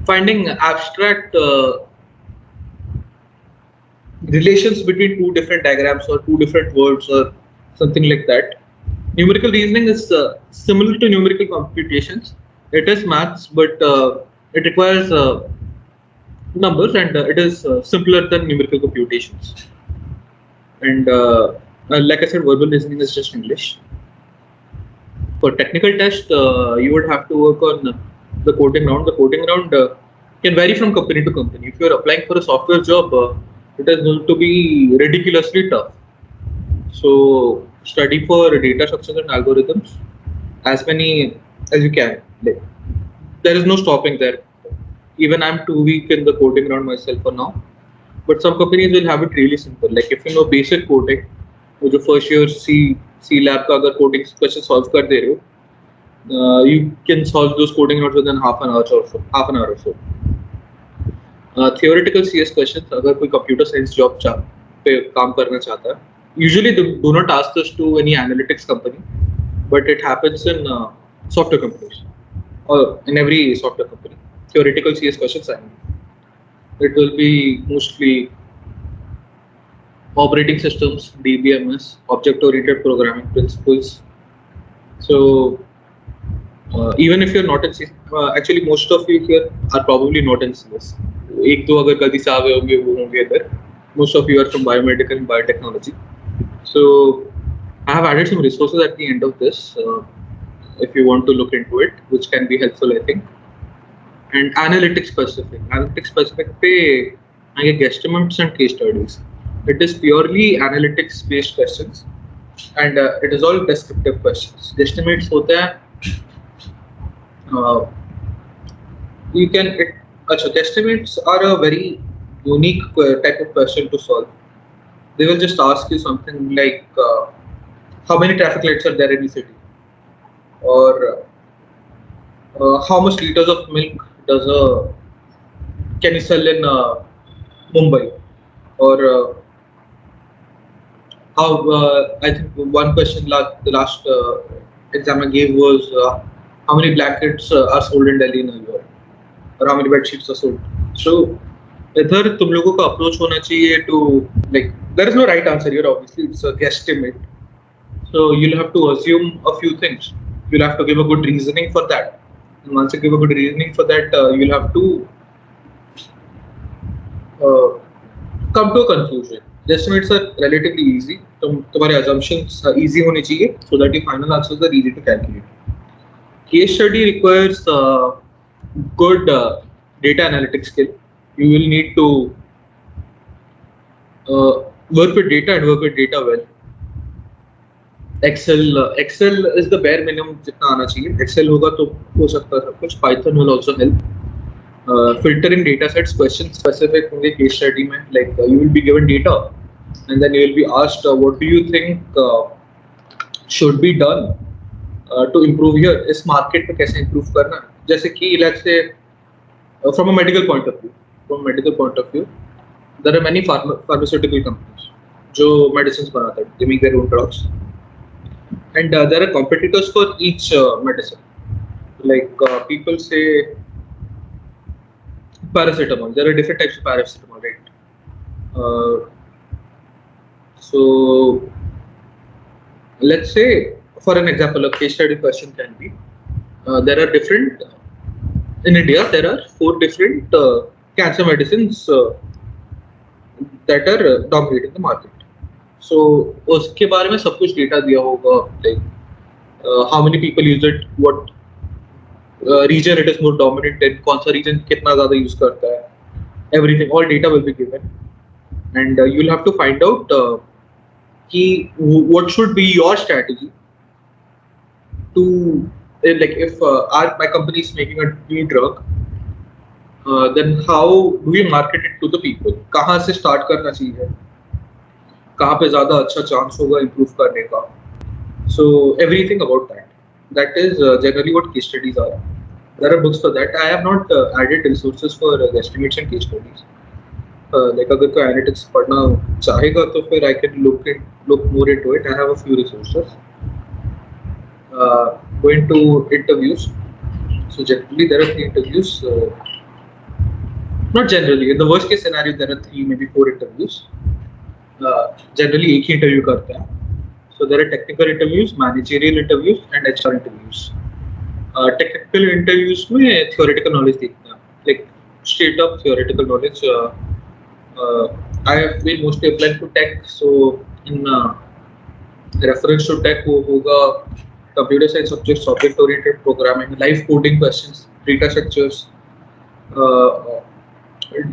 finding abstract relations between two different diagrams or two different words or something like that. Numerical reasoning is similar to numerical computations. It is maths, but it requires numbers, and it is simpler than numerical computations. And like I said, verbal reasoning is just English. For technical test, you would have to work on the coding round. The coding round can vary from company to company. If you're applying for a software job, it is going to be ridiculously tough. So study for data structures and algorithms as many as you can. Like, there is no stopping there. Even I'm too weak in the coding round myself for now. But some companies will have it really simple. Like if you know basic coding, वो जो first year C lab का अगर coding question solve कर दे रहे हो, you can solve those coding notes within half an hour or so. Theoretical CS questions, अगर कोई computer science job पे काम करना चाहता है, usually do not ask this to any analytics company, but it happens in software companies or in every software company. Theoretical CS questions, it will be mostly operating systems, DBMS, object-oriented programming principles. So even if you're not in CS, actually most of you here are probably not in CS. एक दो अगर गलती से आ गए होंगे वो होंगे इधर. Most of you are from biomedical and biotechnology. So I have added some resources at the end of this if you want to look into it, which can be helpful, I think. And analytics specific पे आगे guesstimates and case studies. It is purely analytics based questions, and it is all descriptive questions. Guesstimates होते हैं you can guesstimates are a very unique type of question to solve. They will just ask you something like how many traffic lights are there in the city, or how much liters of milk can you sell in Mumbai, or how I think one question the last exam I gave was how many blankets are sold in Delhi in a year, or how many bed sheets are sold. So इधर तुम लोगों का approach होना चाहिए to, like, there is no right answer here, obviously it's a guesstimate, so you'll have to assume a few things. You'll have to give a good reasoning for that, and once you give a good reasoning for that, you'll have to come to a conclusion. Guesstimates are relatively easy. तुम्हारे assumptions easy होने चाहिए so that your final answers are easy to calculate. Case study requires good data analytics skill. You will need to work with data and work with data well. Excel is the bare minimum जितना आना चाहिए. Excel होगा तो हो सकता है सब कुछ. Python will also help. Filtering data sets, question specific होंगे case study में. Like you will be given data, and then you will be asked what do you think should be done to improve here. इस market में कैसे improve करना है. जैसे कि let's say from a medical point of view, there are many pharmaceutical companies जो medicines बनाते हैं. They make their own drugs, and there are competitors for each medicine. Like people say paracetamol. There are different types of paracetamol, right? So let's say, for an example, a case study question can be there are different in India. There are 4 different cancer medicines that are dominating the market. So उसके बारे में सब कुछ data दिया होगा, like how many people use it, what region it is more dominant in, कौन सा region कितना ज़्यादा use करता है, everything, all data will be given, and you'll have to find out what should be your strategy to, like, if my company is making a new drug, then how do we market it to the people? कहाँ से start करना चाहिए, कहाँ पे ज़्यादा अच्छा chance होगा improve करने का. So everything about that. That is generally what case studies are. There are books for that. I have not added resources for guesstimates and case studies. Like अगर कोई analytics पढ़ना चाहेगा तो फिर I can look more into it. I have a few resources. Going to interviews. So generally there are 3 interviews. Not generally. In the worst case scenario, there are 3, maybe 4 interviews. Generally एक ही interview करते हैं. So So there are technical interviews, managerial interviews, and HR interviews. Technical interviews में theoretical knowledge देखना है, like straight up theoretical knowledge. I have been mostly applying to tech, so in reference to tech वो होगा computer science subjects, object oriented programming, live coding questions, data structures,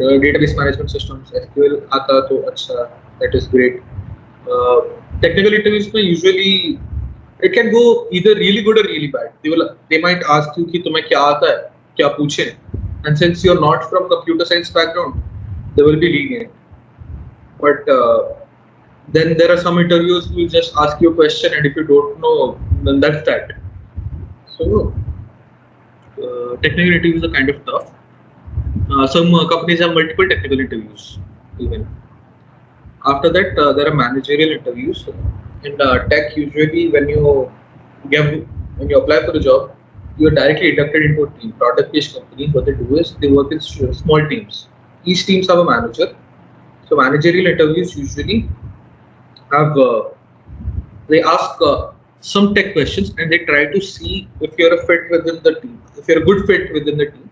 database management systems, SQL आता तो अच्छा, that is great. Technical interviews में usually it can go either really good or really bad. They might ask you कि तुम्हें क्या आता है, क्या पूछे, and since you're not from computer science background, they will be lenient. But then there are some interviews who will just ask you a question, and if you don't know, then that's that. So technical interviews are kind of tough. Some companies have multiple technical interviews even. After that, there are managerial interviews. In tech, usually when you apply for a job, you are directly inducted into a team. Product-based companies, what they do is they work in small teams. Each teams have a manager. So managerial interviews usually have they ask some tech questions and they try to see if you're a fit within the team, if you're a good fit within the team.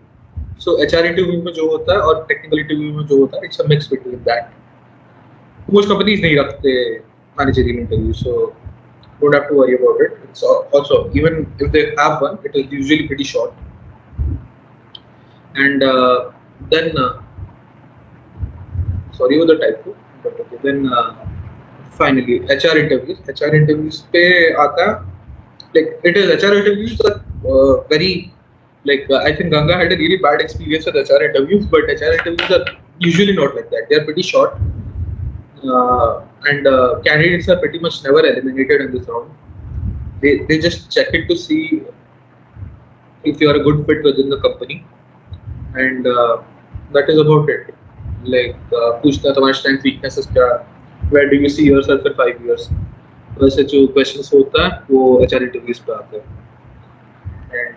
So HR interview में जो होता है और technical interview में जो होता है, it's a mix between that. Most companies नहीं रखते managerial interview, so don't have to worry about it. It's also, even if they have one, it is usually pretty short. And then sorry for the typo, but okay. Then finally HR interviews. HR interviews पे आता है, like it is HR interviews are very like I think Ganga had a really bad experience with HR interviews, but HR interviews are usually not like that. They are pretty short. And candidates are pretty much never eliminated in this round. They just check it to see if you are a good fit within the company, and that is about it. Like पूछता है तुम्हारे strengths, weaknesses क्या, where do you see yourself in 5 years. वैसे जो questions होता है वो HR interviews पे आते हैं. And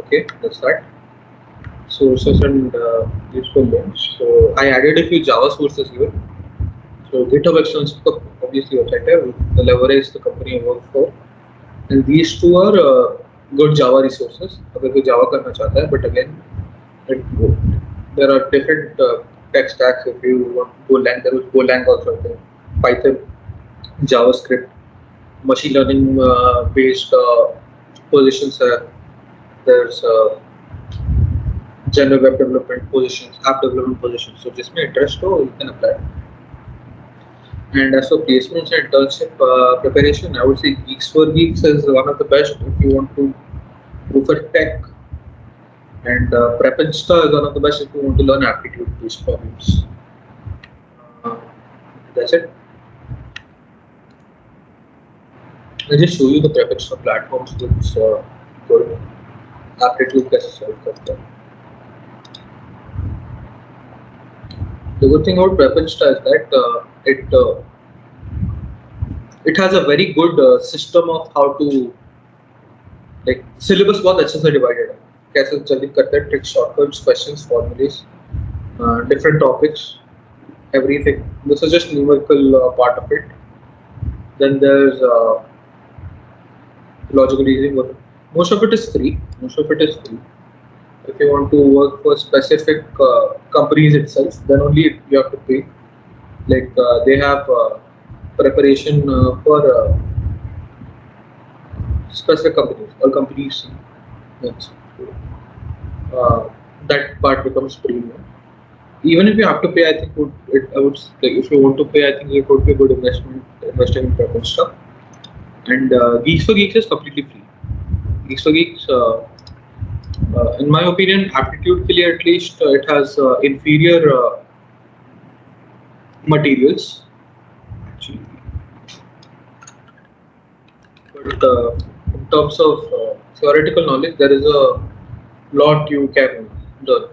okay, that's that. Sources and useful links. So I added a few Java sources here. So GitHub Actions obviously website है, the Leverage the company I work for, and these two are good Java resources अगर कोई Java करना चाहता है. But again, there are different tech stacks. If you want Golang, there is Golang also there, Python, JavaScript, machine learning based positions. There's general web development positions, app development positions. So जिसमें interest हो, you can apply. And as for placements and internship preparation, I would say Geeks for Geeks is one of the best if you want to go for tech. And Prep Insta is one of the best if you want to learn aptitude-based problems. That's it. I'll just show you the Prep Insta platforms. It's good. Aptitude कैसे solve करते हैं. The good thing about Prep Insta is that it has a very good system of how to, like, syllabus बहुत अच्छे से divided है. कैसे जल्दी करते हैं, tricks, shortcuts, questions, formulas, different topics, everything. This is just numerical part of it. Then there's logical reasoning. Most of it is free. If you want to work for specific companies itself, then only you have to pay. Like they have preparation for specific companies. All companies, yes. That part becomes premium. Even if you have to pay, I think I would like, if you want to pay, I think it would be a good investment investing in Prep Insta. And Geeks for Geeks is completely free. Geeks for Geeks, in my opinion, aptitude के लिए at least it has inferior materials. Actually. But in terms of theoretical knowledge, there is a lot you can learn.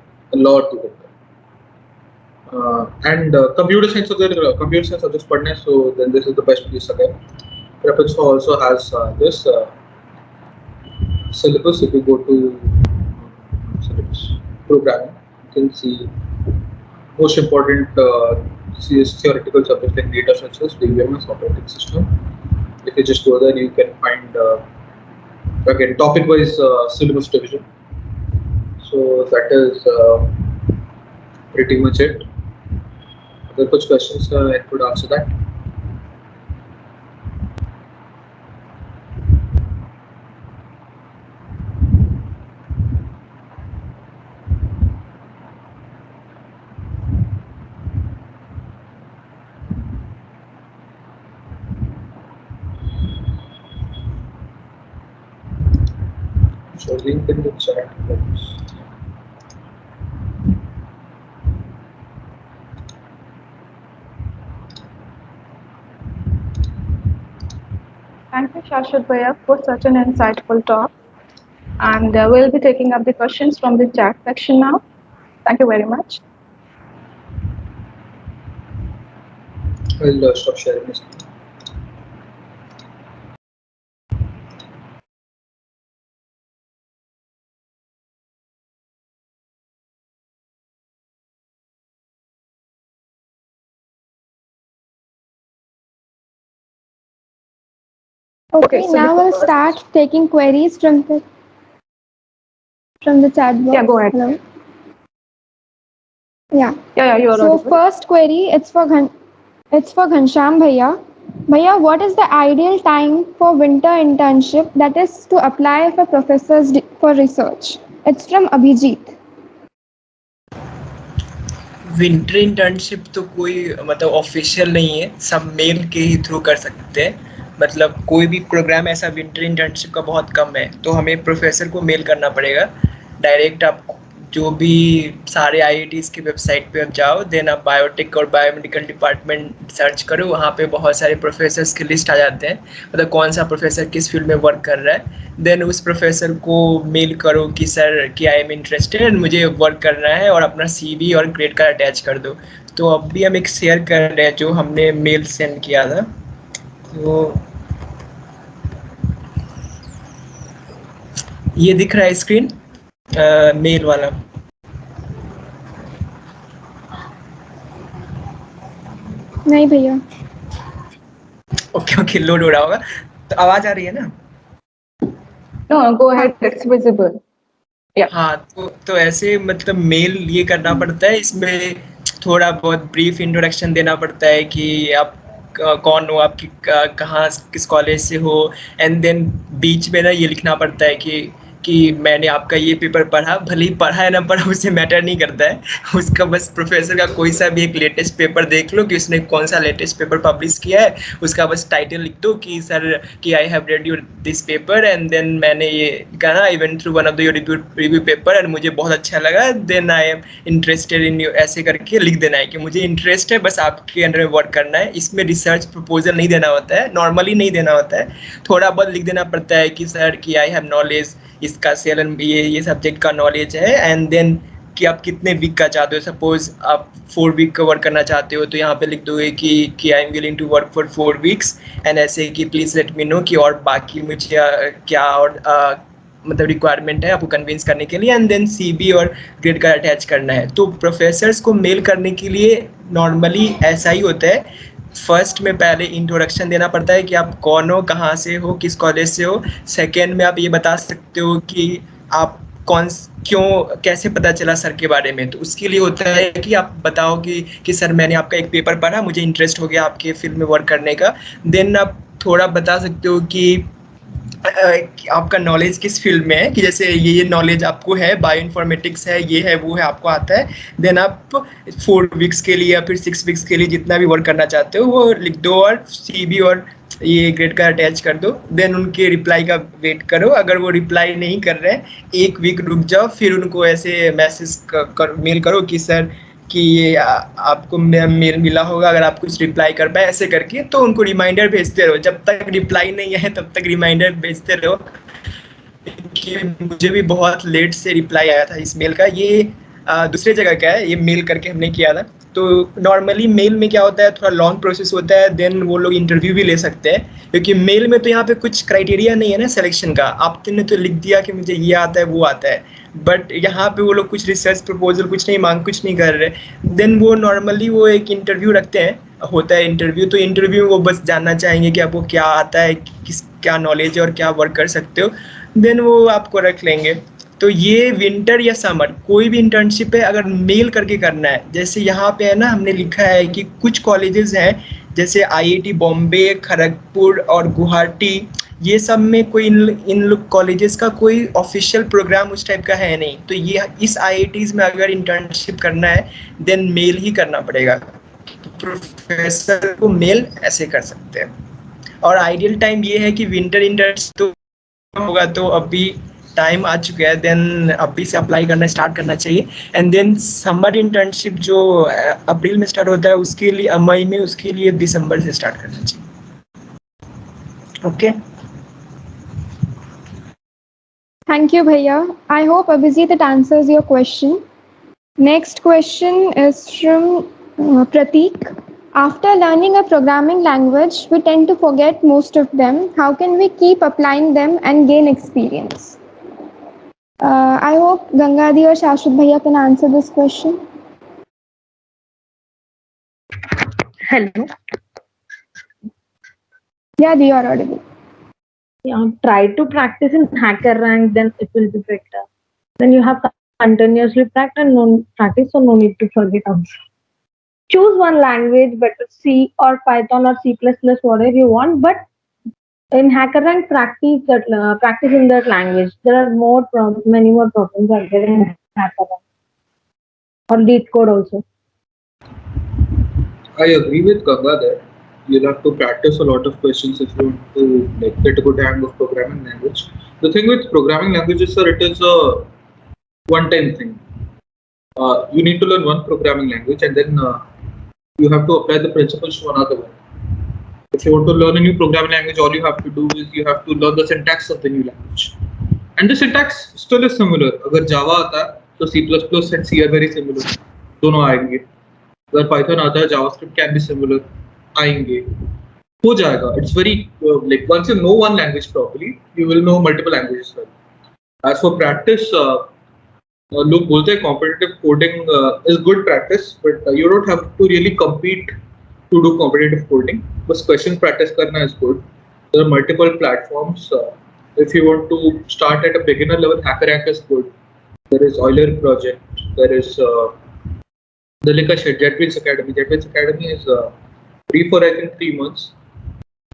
And computer science subjects पढ़ने, so then this is the best place again. Prep Insta also has this syllabus. If you go to syllabus programming, you can see most important theoretical subjects like data structures, DBMS, operating system, if you just go there, you can find again topic-wise syllabus division. So that is pretty much it. Other कुछ questions I could answer that. So link in the chat box. Thank you, Shashwat Bhaiya, for such an insightful talk. And we'll be taking up the questions from the chat section now. Thank you very much. I'll stop sharing this. Okay, so now the we'll first- start taking queries from the chat box. Yeah, go ahead. Hello. Yeah. Yeah, you're So audible. first query, it's for Ghansham Bhaiya. Bhaiya, what is the ideal time for winter internship, that is to apply for professors for research? It's from Abhijit. Winter internship तो कोई मतलब official नहीं है, सब mail के ही through कर सकते हैं। मतलब कोई भी प्रोग्राम ऐसा विंटर इंटर्नशिप का बहुत कम है, तो हमें प्रोफेसर को मेल करना पड़ेगा डायरेक्ट। आप जो भी सारे आईआईटीज़ की वेबसाइट पे आप जाओ, देन आप बायोटेक और बायोमेडिकल डिपार्टमेंट सर्च करो, वहाँ पे बहुत सारे प्रोफेसर्स की लिस्ट आ जाते हैं, मतलब कौन सा प्रोफेसर किस फील्ड में वर्क कर रहा है। देन उस प्रोफेसर को मेल करो कि सर कि आई एम इंटरेस्टेड एंड मुझे वर्क करना है, और अपना सीवी और ग्रेड कार्ड अटैच कर दो। तो अब भी हम एक शेयर कर रहे हैं जो हमने मेल सेंड किया था। तो ये दिख रहा है स्क्रीन मेल वाला। नहीं भैया। ओके लोड हो रहा होगा। तो आवाज आ रही है ना? No, go ahead. It's visible. हाँ, तो ऐसे मतलब मेल ये करना पड़ता है, इसमें थोड़ा बहुत ब्रीफ इंट्रोडक्शन देना पड़ता है कि आप कौन हो, आपकी कहाँ किस कॉलेज से हो, एंड देन बीच में ना ये लिखना पड़ता है कि मैंने आपका ये पेपर पढ़ा, भले ही पढ़ा है ना पढ़ा उससे मैटर नहीं करता है। उसका बस प्रोफेसर का कोई सा भी एक लेटेस्ट पेपर देख लो कि उसने कौन सा लेटेस्ट पेपर पब्लिश किया है, उसका बस टाइटल लिख दो कि सर कि I have read your this paper, and then मैंने ये कहा I went through one of the your review paper and मुझे बहुत अच्छा लगा, then I am interested in you, ऐसे करके लिख देना है कि मुझे इंटरेस्ट है, बस आपके अंडर में वर्क करना है। इसमें रिसर्च प्रपोजल नहीं देना होता है, नॉर्मली नहीं देना होता है, थोड़ा बहुत लिख देना पड़ता है कि सर कि आई हैव नॉलेज, इसका सेल एंड ये सब्जेक्ट का नॉलेज है, एंड देन कि आप कितने वीक का चाहते हो। सपोज आप 4 वीक का वर्क करना चाहते हो तो यहाँ पे लिख दोगे कि I am willing to work for 4 weeks, and ऐसे कि प्लीज़ लेट मी नो कि और बाकी मुझे क्या और मतलब रिक्वायरमेंट है आपको कन्विंस करने के लिए, एंड देन सीबी और ग्रेड कार्ड अटैच करना है। तो प्रोफेसर्स को मेल करने के लिए नॉर्मली ऐसा ही होता है, फर्स्ट में पहले इंट्रोडक्शन देना पड़ता है कि आप कौन हो, कहाँ से हो, किस कॉलेज से हो। सेकेंड में आप ये बता सकते हो कि आप कैसे पता चला सर के बारे में, तो उसके लिए होता है कि आप बताओ कि सर मैंने आपका एक पेपर पढ़ा, मुझे इंटरेस्ट हो गया आपके फील्ड में वर्क करने का। देन आप थोड़ा बता सकते हो कि आपका नॉलेज किस फील्ड में है, कि जैसे ये नॉलेज आपको है, बायो इन्फॉर्मेटिक्स है, ये है वो है, आपको आता है। देन आप 4 वीक्स के लिए या फिर 6 वीक्स के लिए जितना भी वर्क करना चाहते हो वो लिख दो, और सीबी और ये ग्रेड का अटैच कर दो। देन उनके रिप्लाई का वेट करो, अगर वो रिप्लाई नहीं कर रहे हैं 1 वीक रुक जाओ, फिर उनको ऐसे मैसेज मेल करो कि सर कि ये आपको मेल मिला होगा, अगर आप कुछ रिप्लाई कर पाए, ऐसे करके तो उनको रिमाइंडर भेजते रहो। जब तक रिप्लाई नहीं आए तब तक रिमाइंडर भेजते रहो। कि मुझे भी बहुत लेट से रिप्लाई आया था इस मेल का, ये दूसरे जगह का है, ये मेल करके हमने किया था। तो नॉर्मली मेल में क्या होता है, थोड़ा लॉन्ग प्रोसेस होता है, देन वो लोग इंटरव्यू भी ले सकते हैं, क्योंकि मेल में तो यहाँ पे कुछ क्राइटेरिया नहीं है ना सिलेक्शन का। आपने तो लिख दिया कि मुझे ये आता है वो आता है, बट यहाँ पे वो लोग कुछ रिसर्च प्रपोजल कुछ नहीं कर रहे। देन वो नॉर्मली वो एक इंटरव्यू रखते हैं, होता है इंटरव्यू, तो इंटरव्यू वो बस जानना चाहेंगे कि आपको क्या आता है, किस क्या नॉलेज है और क्या वर्क कर सकते हो, देन वो आपको रख लेंगे। तो ये विंटर या समर कोई भी इंटर्नशिप है, अगर मेल करके करना है, जैसे यहाँ पे है ना, हमने लिखा है कि कुछ कॉलेजेस हैं जैसे आईआईटी बॉम्बे, खड़गपुर और गुवाहाटी, ये सब में कोई इन कॉलेजेस का कोई ऑफिशियल प्रोग्राम उस टाइप का है नहीं। तो ये इस आईआईटीज में अगर इंटर्नशिप करना है देन मेल ही करना पड़ेगा। प्रोफेसर को मेल ऐसे कर सकते हैं। और आइडियल टाइम ये है कि विंटर इंटर्नशिप तो होगा, तो अभी टाइम आ चुका है, देन अभी से अप्लाई करना स्टार्ट करना चाहिए। एंड देन समर इंटर्नशिप जो अप्रैल में स्टार्ट होता है, उसके लिए मई में, उसके लिए दिसंबर से स्टार्ट करना चाहिए। Okay Thank you, Bhaiya. I hope Abhijit it answers your question. Next question is from Prateek. After learning a programming language, we tend to forget most of them. How can we keep applying them and gain experience? I hope Gangadi or Shashwat Bhaiya can answer this question. Hello. Yeah, you are audible. Yeah, try to practice in HackerRank, then it will be better. Then you have continuously practice, so no need to forget also. Choose one language, better C or Python or C++, whatever you want. But in HackerRank, practice in that language. There are many more problems are there in HackerRank or LeetCode also. I agree with Ganga there. You'll have to practice a lot of questions if you want to get a good hang of programming language. The thing with programming languages, sir, it is a one-time thing. You need to learn one programming language and then you have to apply the principles to another one. If you want to learn a new programming language, all you have to do is you have to learn the syntax of the new language. And the syntax still is similar. अगर Java आता है तो C++ and C are very similar. दोनों आएंगे. अगर Python आता है, JavaScript can be similar. आएंगे. हो जाएगा. It's very like once you know one language properly, you will know multiple languages as well. As for practice, लोग बोलते हैं competitive coding is good practice, but you don't have to really compete to do competitive coding. But question practice karna is good. There are multiple platforms. If you want to start at a beginner level, HackerRank is good. There is Euler Project. There is the like I said, JetBrains Academy. JetBrains Academy is free for I think 3 months,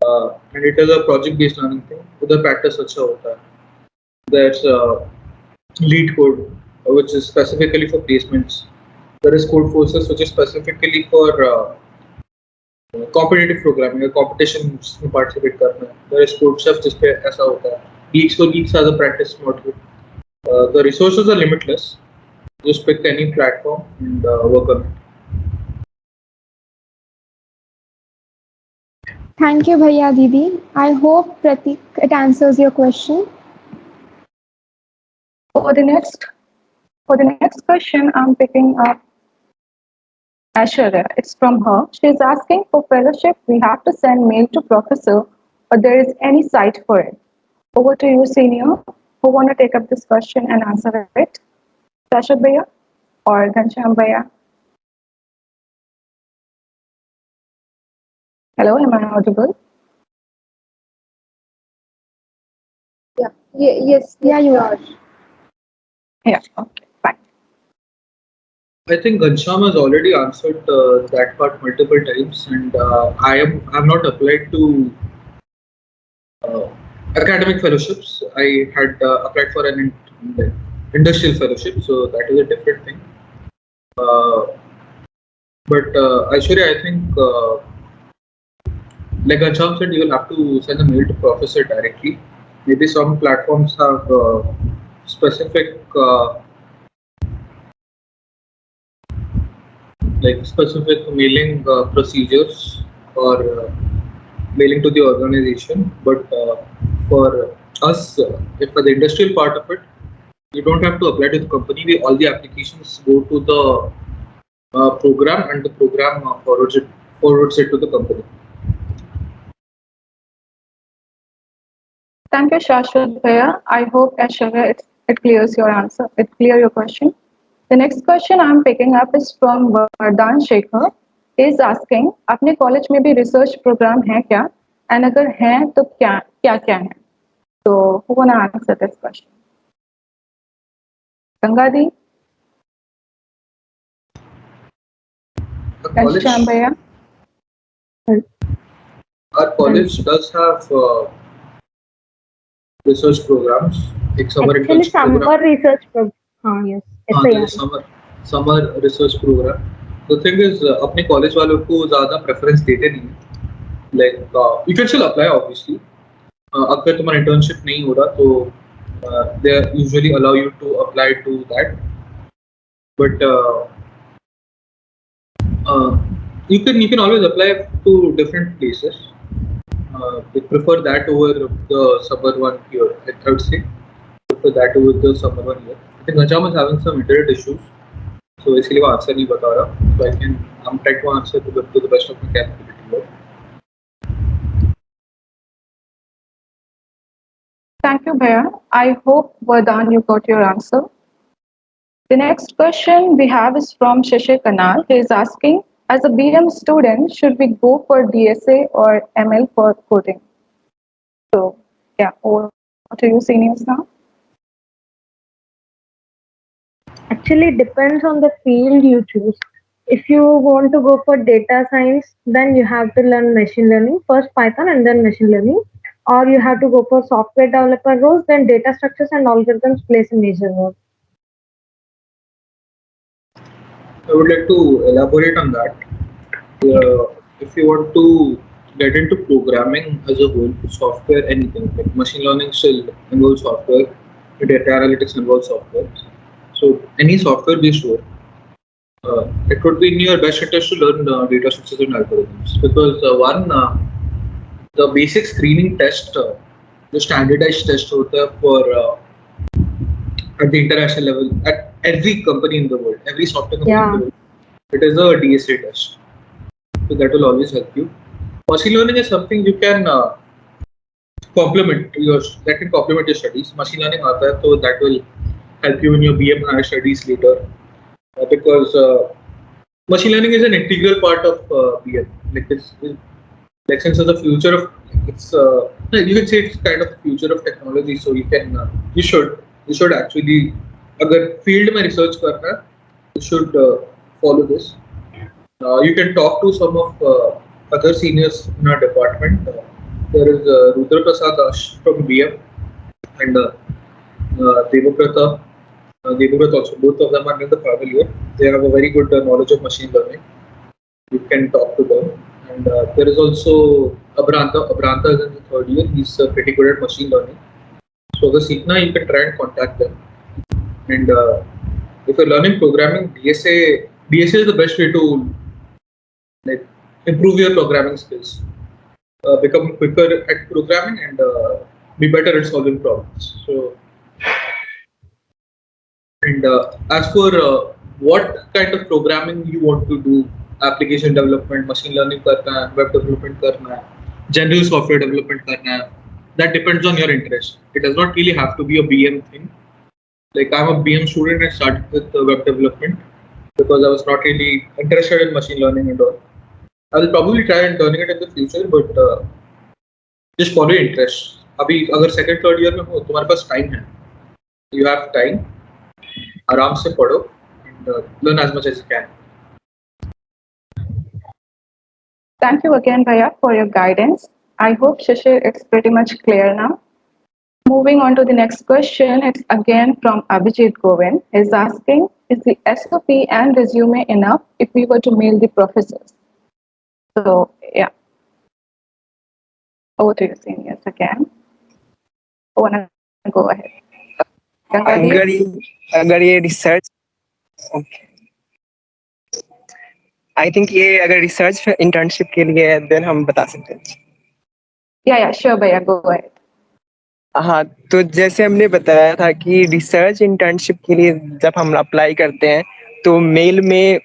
and it is a project-based learning thing. उधर practice अच्छा होता है. There's LeetCode, which is specifically for placements. There is Code Forces, which is specifically for competitive programming or competitions में participate करना है. There is CodeChef जिस पे ऐसा होता है. Geeks for Geeks has a practice module. The resources are limitless. Just pick any platform and work on it. Thank you, Bhaiya Didi. I hope Pratik it answers your question. For the next question, I'm picking up Aishwarya. It's from her. She's asking for fellowship. We have to send mail to professor, or there is any site for it. Over to you, senior. Who want to take up this question and answer it? Shashwat Bhaiya or Ghanshyam Bhaiya? Hello, am I audible? Yes, Yeah, you are. Yeah, okay, fine. I think Ghanshyam has already answered that part multiple times, and I have not applied to academic fellowships. I had applied for an industrial fellowship, so that is a different thing. But Aishwarya, I think, like Ghanshyam said, you will have to send a mail to professor directly. Maybe some platforms have specific specific mailing procedures or mailing to the organization, but for us, if for the industrial part of it, you don't have to apply to the company. All the applications go to the program, and the program forwards it to the company. Thank you, Shashwat Bhaiya. I hope, Aishwarya, it clears your answer. It clear your question. The next question I'm picking up is from Vardhan Shekhar. is asking, अपने college में भी research programme है क्या? And अगर हैं तो क्या क्या क्या है? तो who wanna answer this question? Ganga the, Our college, Ghanshyam भैया. our college does have research programs, like summer Actually, internship program. summer research program. Yes. there is SIR. summer research program. The thing is, अपने college वालों को ज़्यादा preference देते नहीं हैं. Like you can still apply obviously. अगर तुम्हारा internship नहीं हो रहा तो they usually allow you to apply to that. But you can always apply to different places. They prefer that over the summer one here. I would say prefer that over the summer one here. I think Najam is having some internet issues, so इसलिए वो answer नहीं बता रहा. So I'm trying to answer to the best of my capability. Thank you, Bhaiya. I hope, Vardhan, you got your answer. The next question we have is from Shashi Kanal. He is asking, as a BM student, should we go for DSA or ML for coding? So, yeah, over to you, seniors now. Actually, depends on the field you choose. If you want to go for data science, then you have to learn machine learning, first Python and then machine learning. Or you have to go for software developer roles, then data structures and algorithms plays a major role. I would like to elaborate on that. If you want to get into programming as a whole, software, anything like machine learning still involves software, data analytics involves software. So any software-based role, it would be in your best interest to learn data structures and algorithms because the basic screening test, the standardized test होता है for at the international level at every company in the world, every software company in the world, it is a DSA test. So that will always help you. Machine learning is something you can complement your studies. Machine learning आता है तो that will help you in your BM higher studies later because machine learning is an integral part of BM. Like since it's the future of it's you can say it's kind of the future of technology. So you should actually अगर field में research करना है, you should follow this. You can talk to some of other seniors in our department. There is Rudra Prasad Dash from BM and Devabrata. Devabrata also. Both of them are in the final year. They have a very good knowledge of machine learning. You can talk to them. And there is also Abranta. Abranta is in the third year. He's pretty good at machine learning. So the Seekna, you can try and contact them. And if you're learning programming, DSA is the best way to like improve your programming skills, become quicker at programming, and be better at solving problems. So, and as for what kind of programming you want to do, application development, machine learning करना है, web development करना है, general software development करना है, that depends on your interest. It does not really have to be a BM thing. Like I'm a BM student, I started with web development because I was not really interested in machine learning and all. I will probably try and learning it in the future, but just follow your interest. अभी अगर second third year में हो तुम्हारे पास time है, you have time, आराम से पढ़ो and learn as much as you can. Thank you again, Bhaiya, for your guidance. I hope Shashi it's pretty much clear now. Moving on to the next question, it's again from Abhijit Govind. He's asking, is the SOP and resume enough if we were to mail the professors? So, yeah. Over to you, seniors again. I want to go ahead. अगर ये research I think ये अगर research internship के लिए है then हम बता सकते हैं. Yeah, sure, Bhaiya, go ahead. हाँ, तो जैसे हमने बताया था कि रिसर्च इंटर्नशिप के लिए जब हम अप्लाई करते हैं तो मेल में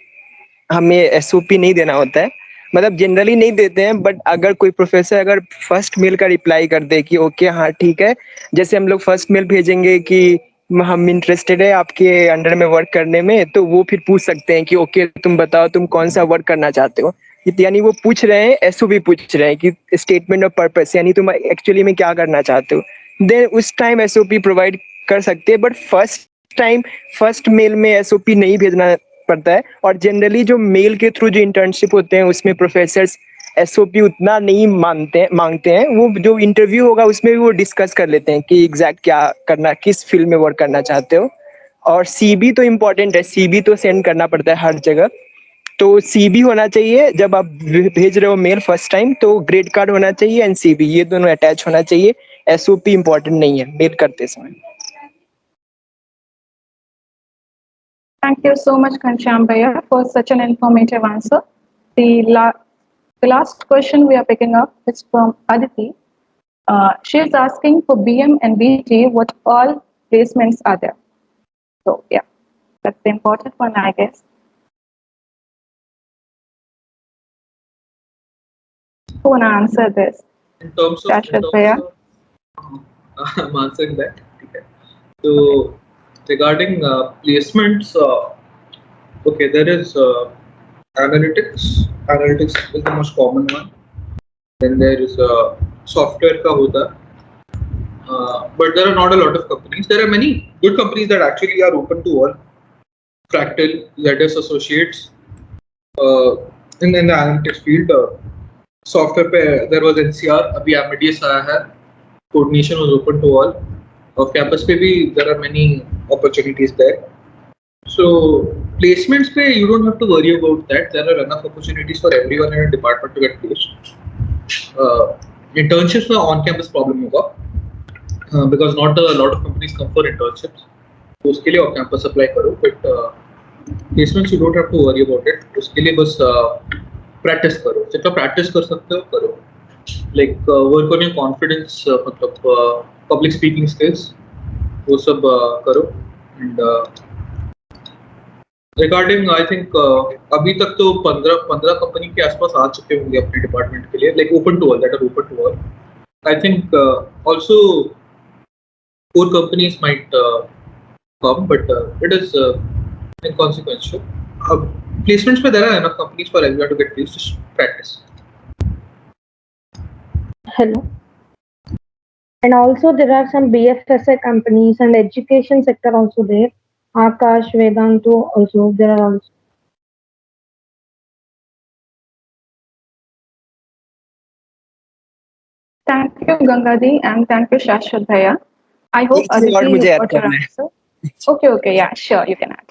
हमें एसओपी नहीं देना होता है, मतलब जनरली नहीं देते हैं. बट अगर कोई प्रोफेसर अगर फर्स्ट मेल का रिप्लाई कर दे कि ओके हाँ ठीक है, जैसे हम लोग फर्स्ट मेल भेजेंगे कि हम इंटरेस्टेड है आपके अंडर में वर्क करने में, तो वो फिर पूछ सकते हैं कि ओके तुम बताओ तुम कौन सा वर्क करना चाहते हो। यानी वो पूछ रहे हैं, एसओपी पूछ रहे हैं कि स्टेटमेंट ऑफ पर्पस, यानी तुम एक्चुअली में क्या करना चाहते हो। देन उस टाइम एसओपी प्रोवाइड कर सकते हैं, बट फर्स्ट मेल में एसओपी नहीं भेजना पड़ता है। और जनरली जो मेल के थ्रू जो इंटर्नशिप होते हैं उसमें प्रोफेसर्स एसओपी उतना नहीं मांगते हैं। वो जो इंटरव्यू होगा उसमें भी वो डिस्कस कर लेते हैं कि एग्जैक्ट क्या करना, किस फील्ड में वर्क करना चाहते हो। और सीबी तो इम्पोर्टेंट है, सीबी तो सेंड करना पड़ता है हर जगह। तो सीबी होना चाहिए जब आप भेज रहे हो मेल फर्स्ट टाइम, तो ग्रेड कार्ड होना चाहिए एंड सीबी, ये दोनों अटैच होना चाहिए। एसओपी इम्पोर्टेंट नहीं है मेल करते समय। Thank you so much, Kancham Bhaiya, for such an informative answer. The last question we are picking up is from Aditi. She is asking for BM and BT, what all placements are there? So, yeah, that's the important one, I guess. Who wanna answer this? In terms Shashwat Bhaiya? I'm answering that. Okay. So regarding placements, okay, there is analytics. Analytics is the most common one. Then there is software ka hota hai. But there are not a lot of companies. There are many good companies that actually are open to all. Fractal, Lattice Associates, in the analytics field. Software पे there was NCR, अभी Amadeus आया है. Coordination was open to all. और campus पे भी there are many opportunities there. So placements पे you don't have to worry about that. There are enough opportunities for everyone in a department to get placed. Internships में on-campus problem होगा. Because not a lot of companies come for internships. तो उसके लिए off campus apply करो, but placements you don't have to worry about it. उसके लिए बस practice करो, जितना practice कर सकते हो करो. Like work on your confidence, मतलब public speaking skills, वो सब करो. And regarding I think अभी तक तो 15 कंपनी के आसपास आ चुके होंगे अपने डिपार्टमेंट के लिए, like open to all, that are open to all. I think also 4 companies might come, but it is inconsequential. Placements पे there are enough companies for everyone to get placed. Just practice. Hello. And also there are some BFSI companies and education sector also there. Akash, Vedantu also there are also. Thank you, Gangadi, and thank you, Shashwat Bhaiya. I hope एक चीज और Aditi मुझे you add got your करना है। answer. Okay, yeah, sure, you can add.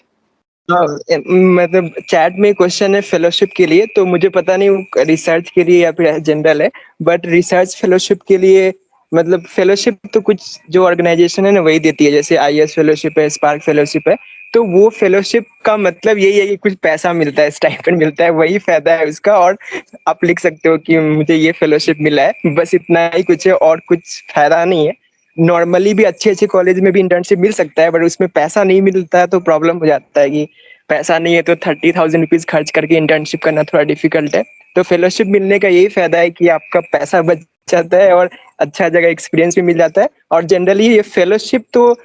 मतलब chat में question है fellowship के लिए, तो मुझे पता नहीं रिसर्च के लिए या फिर जनरल है, बट रिसर्च फेलोशिप के लिए मतलब फेलोशिप तो कुछ जो ऑर्गेनाइजेशन है ना वही देती है, जैसे आईएस फेलोशिप है, स्पार्क फेलोशिप है। तो वो फेलोशिप का मतलब यही है कि कुछ पैसा मिलता है, स्टाइपेंड मिलता है, वही फायदा है उसका। और आप लिख सकते हो कि मुझे ये फेलोशिप मिला है, बस इतना ही कुछ है और कुछ फायदा नहीं है। नॉर्मली भी अच्छे अच्छे कॉलेज में भी इंटर्नशिप मिल सकता है, बट उसमें पैसा नहीं मिलता है, तो प्रॉब्लम हो जाता है कि पैसा नहीं है तो 30,000 रुपीज खर्च करके इंटर्नशिप करना थोड़ा डिफिकल्ट है। तो फेलोशिप मिलने का यही फायदा है कि आपका पैसा बच जाता है और अच्छा जगह एक्सपीरियंस भी मिल जाता है। और जनरली ये फेलोशिप तो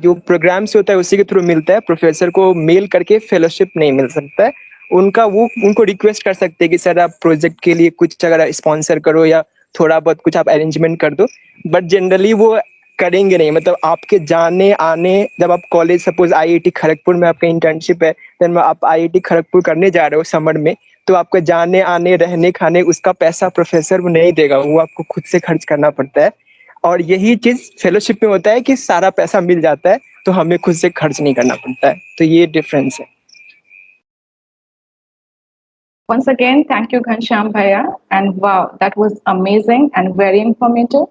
जो प्रोग्राम्स होता है उसी के थ्रू मिलता है, प्रोफेसर को मेल करके फेलोशिप नहीं मिल सकता है। उनको रिक्वेस्ट कर सकते हैं कि सर आप प्रोजेक्ट के लिए कुछ अगर स्पॉन्सर करो या थोड़ा बहुत कुछ आप अरेंजमेंट कर दो, बट जनरली वो करेंगे नहीं। मतलब आपके जाने आने, जब आप कॉलेज सपोज आईआईटी खड़गपुर में आपका इंटर्नशिप है, देन आप आईआईटी खड़गपुर करने जा रहे हो समर में, तो आपका जाने आने रहने खाने उसका पैसा प्रोफेसर वो नहीं देगा, वो आपको खुद से खर्च करना पड़ता है। और यही चीज फेलोशिप में होता है कि सारा पैसा मिल जाता है, तो हमें खुद से खर्च नहीं करना पड़ता है। तो ये डिफरेंस है। Once again, thank you, Ghanshyam Bhaiya. And wow, that was amazing and very informative.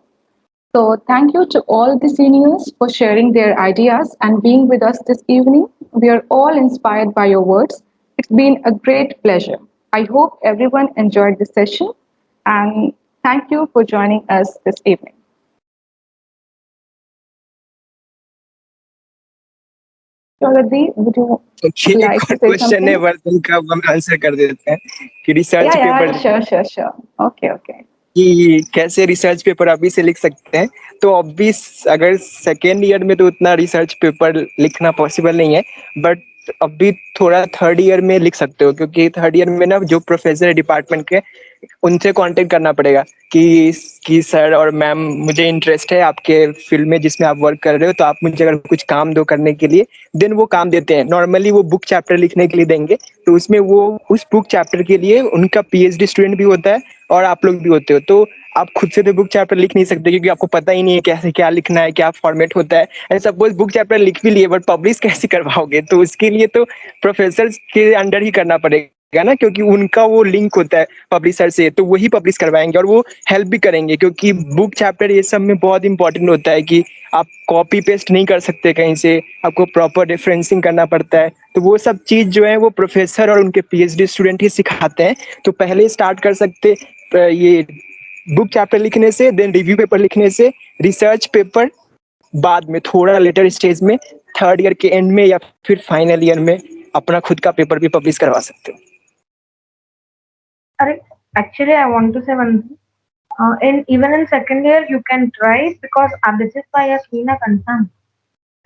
So thank you to all the seniors for sharing their ideas and being with us this evening. We are all inspired by your words. It's been a great pleasure. I hope everyone enjoyed the session and thank you for joining us this evening. Pragati, would you एक like to और say question है something? Vardhan का, वो हम answer कर देते हैं कि research Yeah, paper sure. Okay. कि कैसे रिसर्च पेपर अभी से लिख सकते हैं। तो ऑब्वियस अगर सेकेंड ईयर में तो उतना रिसर्च पेपर लिखना पॉसिबल नहीं है, बट अभी थोड़ा थर्ड ईयर में लिख सकते हो, क्योंकि थर्ड ईयर में ना जो प्रोफेसर है डिपार्टमेंट के, उनसे कांटेक्ट करना पड़ेगा कि सर और मैम मुझे इंटरेस्ट है आपके फील्ड में जिसमें आप वर्क कर रहे हो, तो आप मुझे अगर कुछ काम दो करने के लिए, देन वो काम देते हैं। नॉर्मली वो बुक चैप्टर लिखने के लिए देंगे, तो उसमें वो उस बुक चैप्टर के लिए उनका पीएचडी स्टूडेंट भी होता है और आप लोग भी होते हो। तो आप खुद से तो बुक चैप्टर लिख नहीं सकते, क्योंकि आपको पता ही नहीं है कैसे क्या लिखना है, क्या फॉर्मेट होता है। एंड सपोज बुक चैप्टर लिख भी लिए बट पब्लिश कैसे करवाओगे? तो उसके लिए तो प्रोफेसर के अंडर ही करना पड़ेगा ना, क्योंकि उनका वो लिंक होता है पब्लिशर से, तो वही पब्लिश करवाएंगे और वो हेल्प भी करेंगे। क्योंकि बुक चैप्टर ये सब में बहुत इंपॉर्टेंट होता है कि आप कॉपी पेस्ट नहीं कर सकते कहीं से, आपको प्रॉपर रेफरेंसिंग करना पड़ता है। तो वो सब चीज़ जो है वो प्रोफेसर और उनके पीएचडी स्टूडेंट ही सिखाते हैं। तो पहले स्टार्ट कर सकते ये बुक चैप्टर लिखने से, देन रिव्यू पेपर लिखने से, रिसर्च पेपर बाद में थोड़ा लेटर स्टेज में, थर्ड ईयर के एंड में या फिर फाइनल ईयर में अपना खुद का पेपर भी पब्लिश करवा सकते हो। Actually, I want to say one thing. In even in second year, you can try because this is why I been a concern.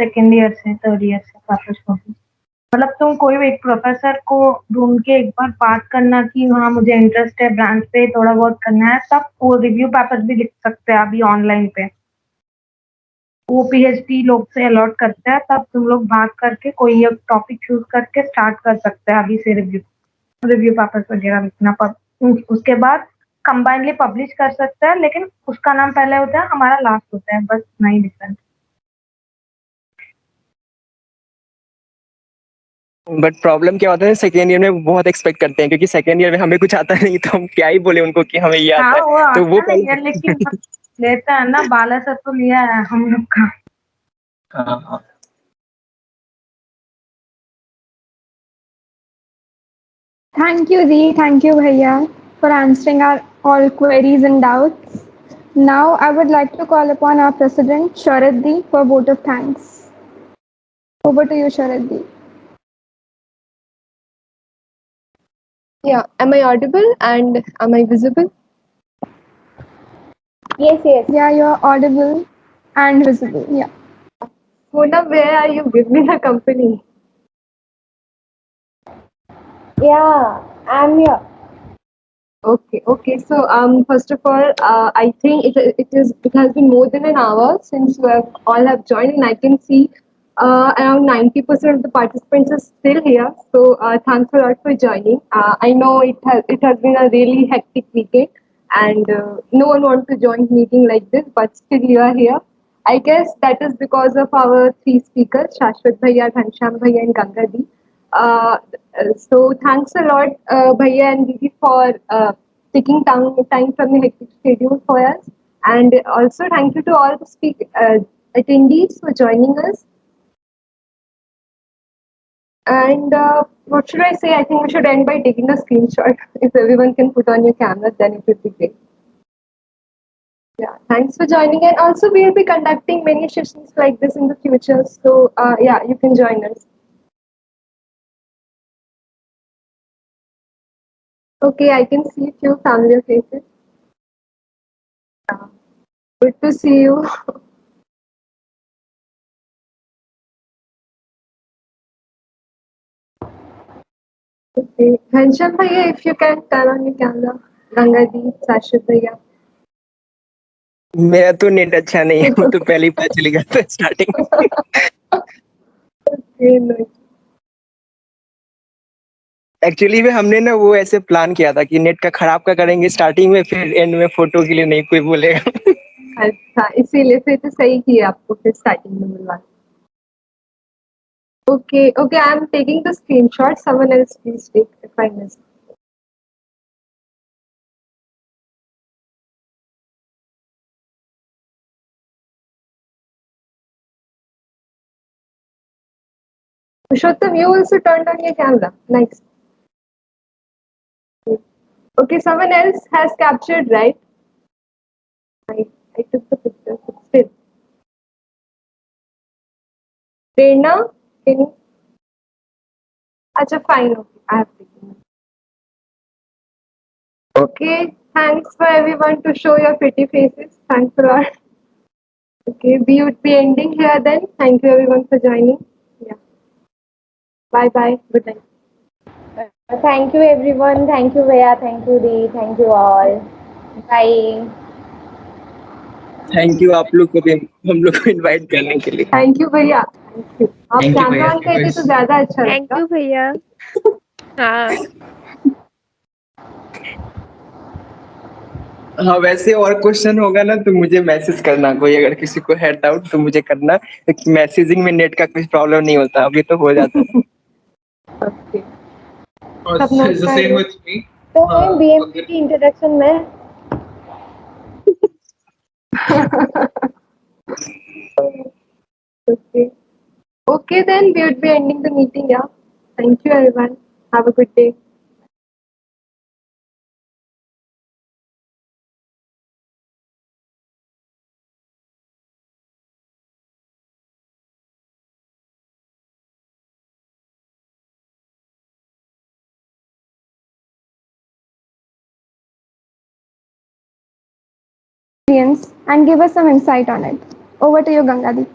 Second year से third year से publish होगी। मतलब तुम कोई भी एक प्रोफेसर को ढूंढ के एक बार बात करना कि हाँ मुझे इंटरेस्ट है ब्रांच पे थोड़ा बहुत करना है, तब वो रिव्यू पेपर भी लिख सकते हैं अभी ऑनलाइन पे। वो पीएचडी लोग से अलॉट करते हैं, तब तुम लोग बात करके कोई एक टॉपिक चूज करके स्टार्ट कर सकते हैं अभी से रिव्यू रिव्यू पेपर्स वगैरह लिखना। पर उसके बाद कंबाइनली पब्लिश कर सकते हैं, लेकिन उसका नाम पहले होता है, हमारा लास्ट होता है, बस नहीं डिफरेंस। बट प्रॉब्लम क्या होता है, सेकेंड ईयर में बहुत एक्सपेक्ट करते हैं, क्योंकि सेकेंड ईयर में हमें कुछ आता नहीं, तो हम क्या ही बोले उनको कि हमें ये हाँ आता वो है। तो वो आता नहीं है, लेकिन बस लेता है ना, बाला सर तो लिया है हम लोग का। हाँ हाँ। Thank you, Dee. Thank you, Bhaiya, for answering our all queries and doubts. Now, I would like to call upon our President, Sharad Dee, for a vote of thanks. Over to you, Sharad Dee. Yeah, am I audible and am I visible? Yes, yes. Yeah, you're audible and visible. Yeah. Mona, where are you? Give me the company. Yeah, I'm here. Okay. So, first of all, I think it has been more than an hour since you have all have joined, and I can see around 90% of the participants are still here. So, thanks a lot for joining. I know it has been a really hectic weekend, and no one wants to join meeting like this, but still you are here. I guess that is because of our three speakers, Shashwat Bhaiya, Ghansham Bhaiya, and Gangadi. Uh, so thanks a lot, Bhaiya and Didi, for taking time from the hectic schedule for us. And also thank you to all the attendees for joining us. And what should I say? I think we should end by taking a screenshot. If everyone can put on your camera, then it would be great. Yeah, thanks for joining. And also, we'll be conducting many sessions like this in the future. So, yeah, you can join us. Okay, I can see a few familiar faces. Yeah. Good to see you. Okay. Ghanshyam Bhaiya, if you can turn on your camera. Gangadi, Sashit Bhaiya. मेरा तो net अच्छा नहीं है, वो तो पहले ही पता चल गया था स्टार्टिंग में। Okay, no. एक्चुअली में हमने ना वो ऐसे प्लान किया था कि नेट का खराब का करेंगे स्टार्टिंग में, फिर एंड में फोटो के लिए नहीं कोई बोलेगा। अच्छा, इसीलिए फिर तो सही किया आपको फिर स्टार्टिंग में मिलवा। Okay, I am taking the screenshot. Someone else please take if I miss. Pushottam, you also turned on your camera. Nice. Okay, someone else has captured, right? I took the picture. But still. Prerna, can you? Acha, fine. Okay, I have taken it. Okay, thanks for everyone to show your pretty faces. Thanks a lot. Okay, we would be ending here then. Thank you everyone for joining. Yeah. Bye bye. Good night. Thank you everyone. Thank you Veya. Thank you Dee. Thank you all. Bye. Thank you आप लोग को भी हम लोग को invite करने के लिए. थैंक यू भैया. Thank you. आप Thank you, कैमरा भैया. ऑन करते तो ज्यादा अच्छा थैंक लगता. यू भैया. हाँ. हाँ वैसे और क्वेश्चन होगा ना तो मुझे मैसेज करना, कोई अगर किसी को है डाउट तो मुझे करना. मैसेजिंग में नेट का कुछ प्रॉब्लम नहीं होता, अभी तो हो जाता है. Okay. It's the same with me. तो मैं BMP अगर- की इंट्रोडक्शन में Okay. Okay, then we would be ending the meeting. Yeah. Thank you, everyone. Have a good day. and give us some insight on it. Over to you, Gangadi.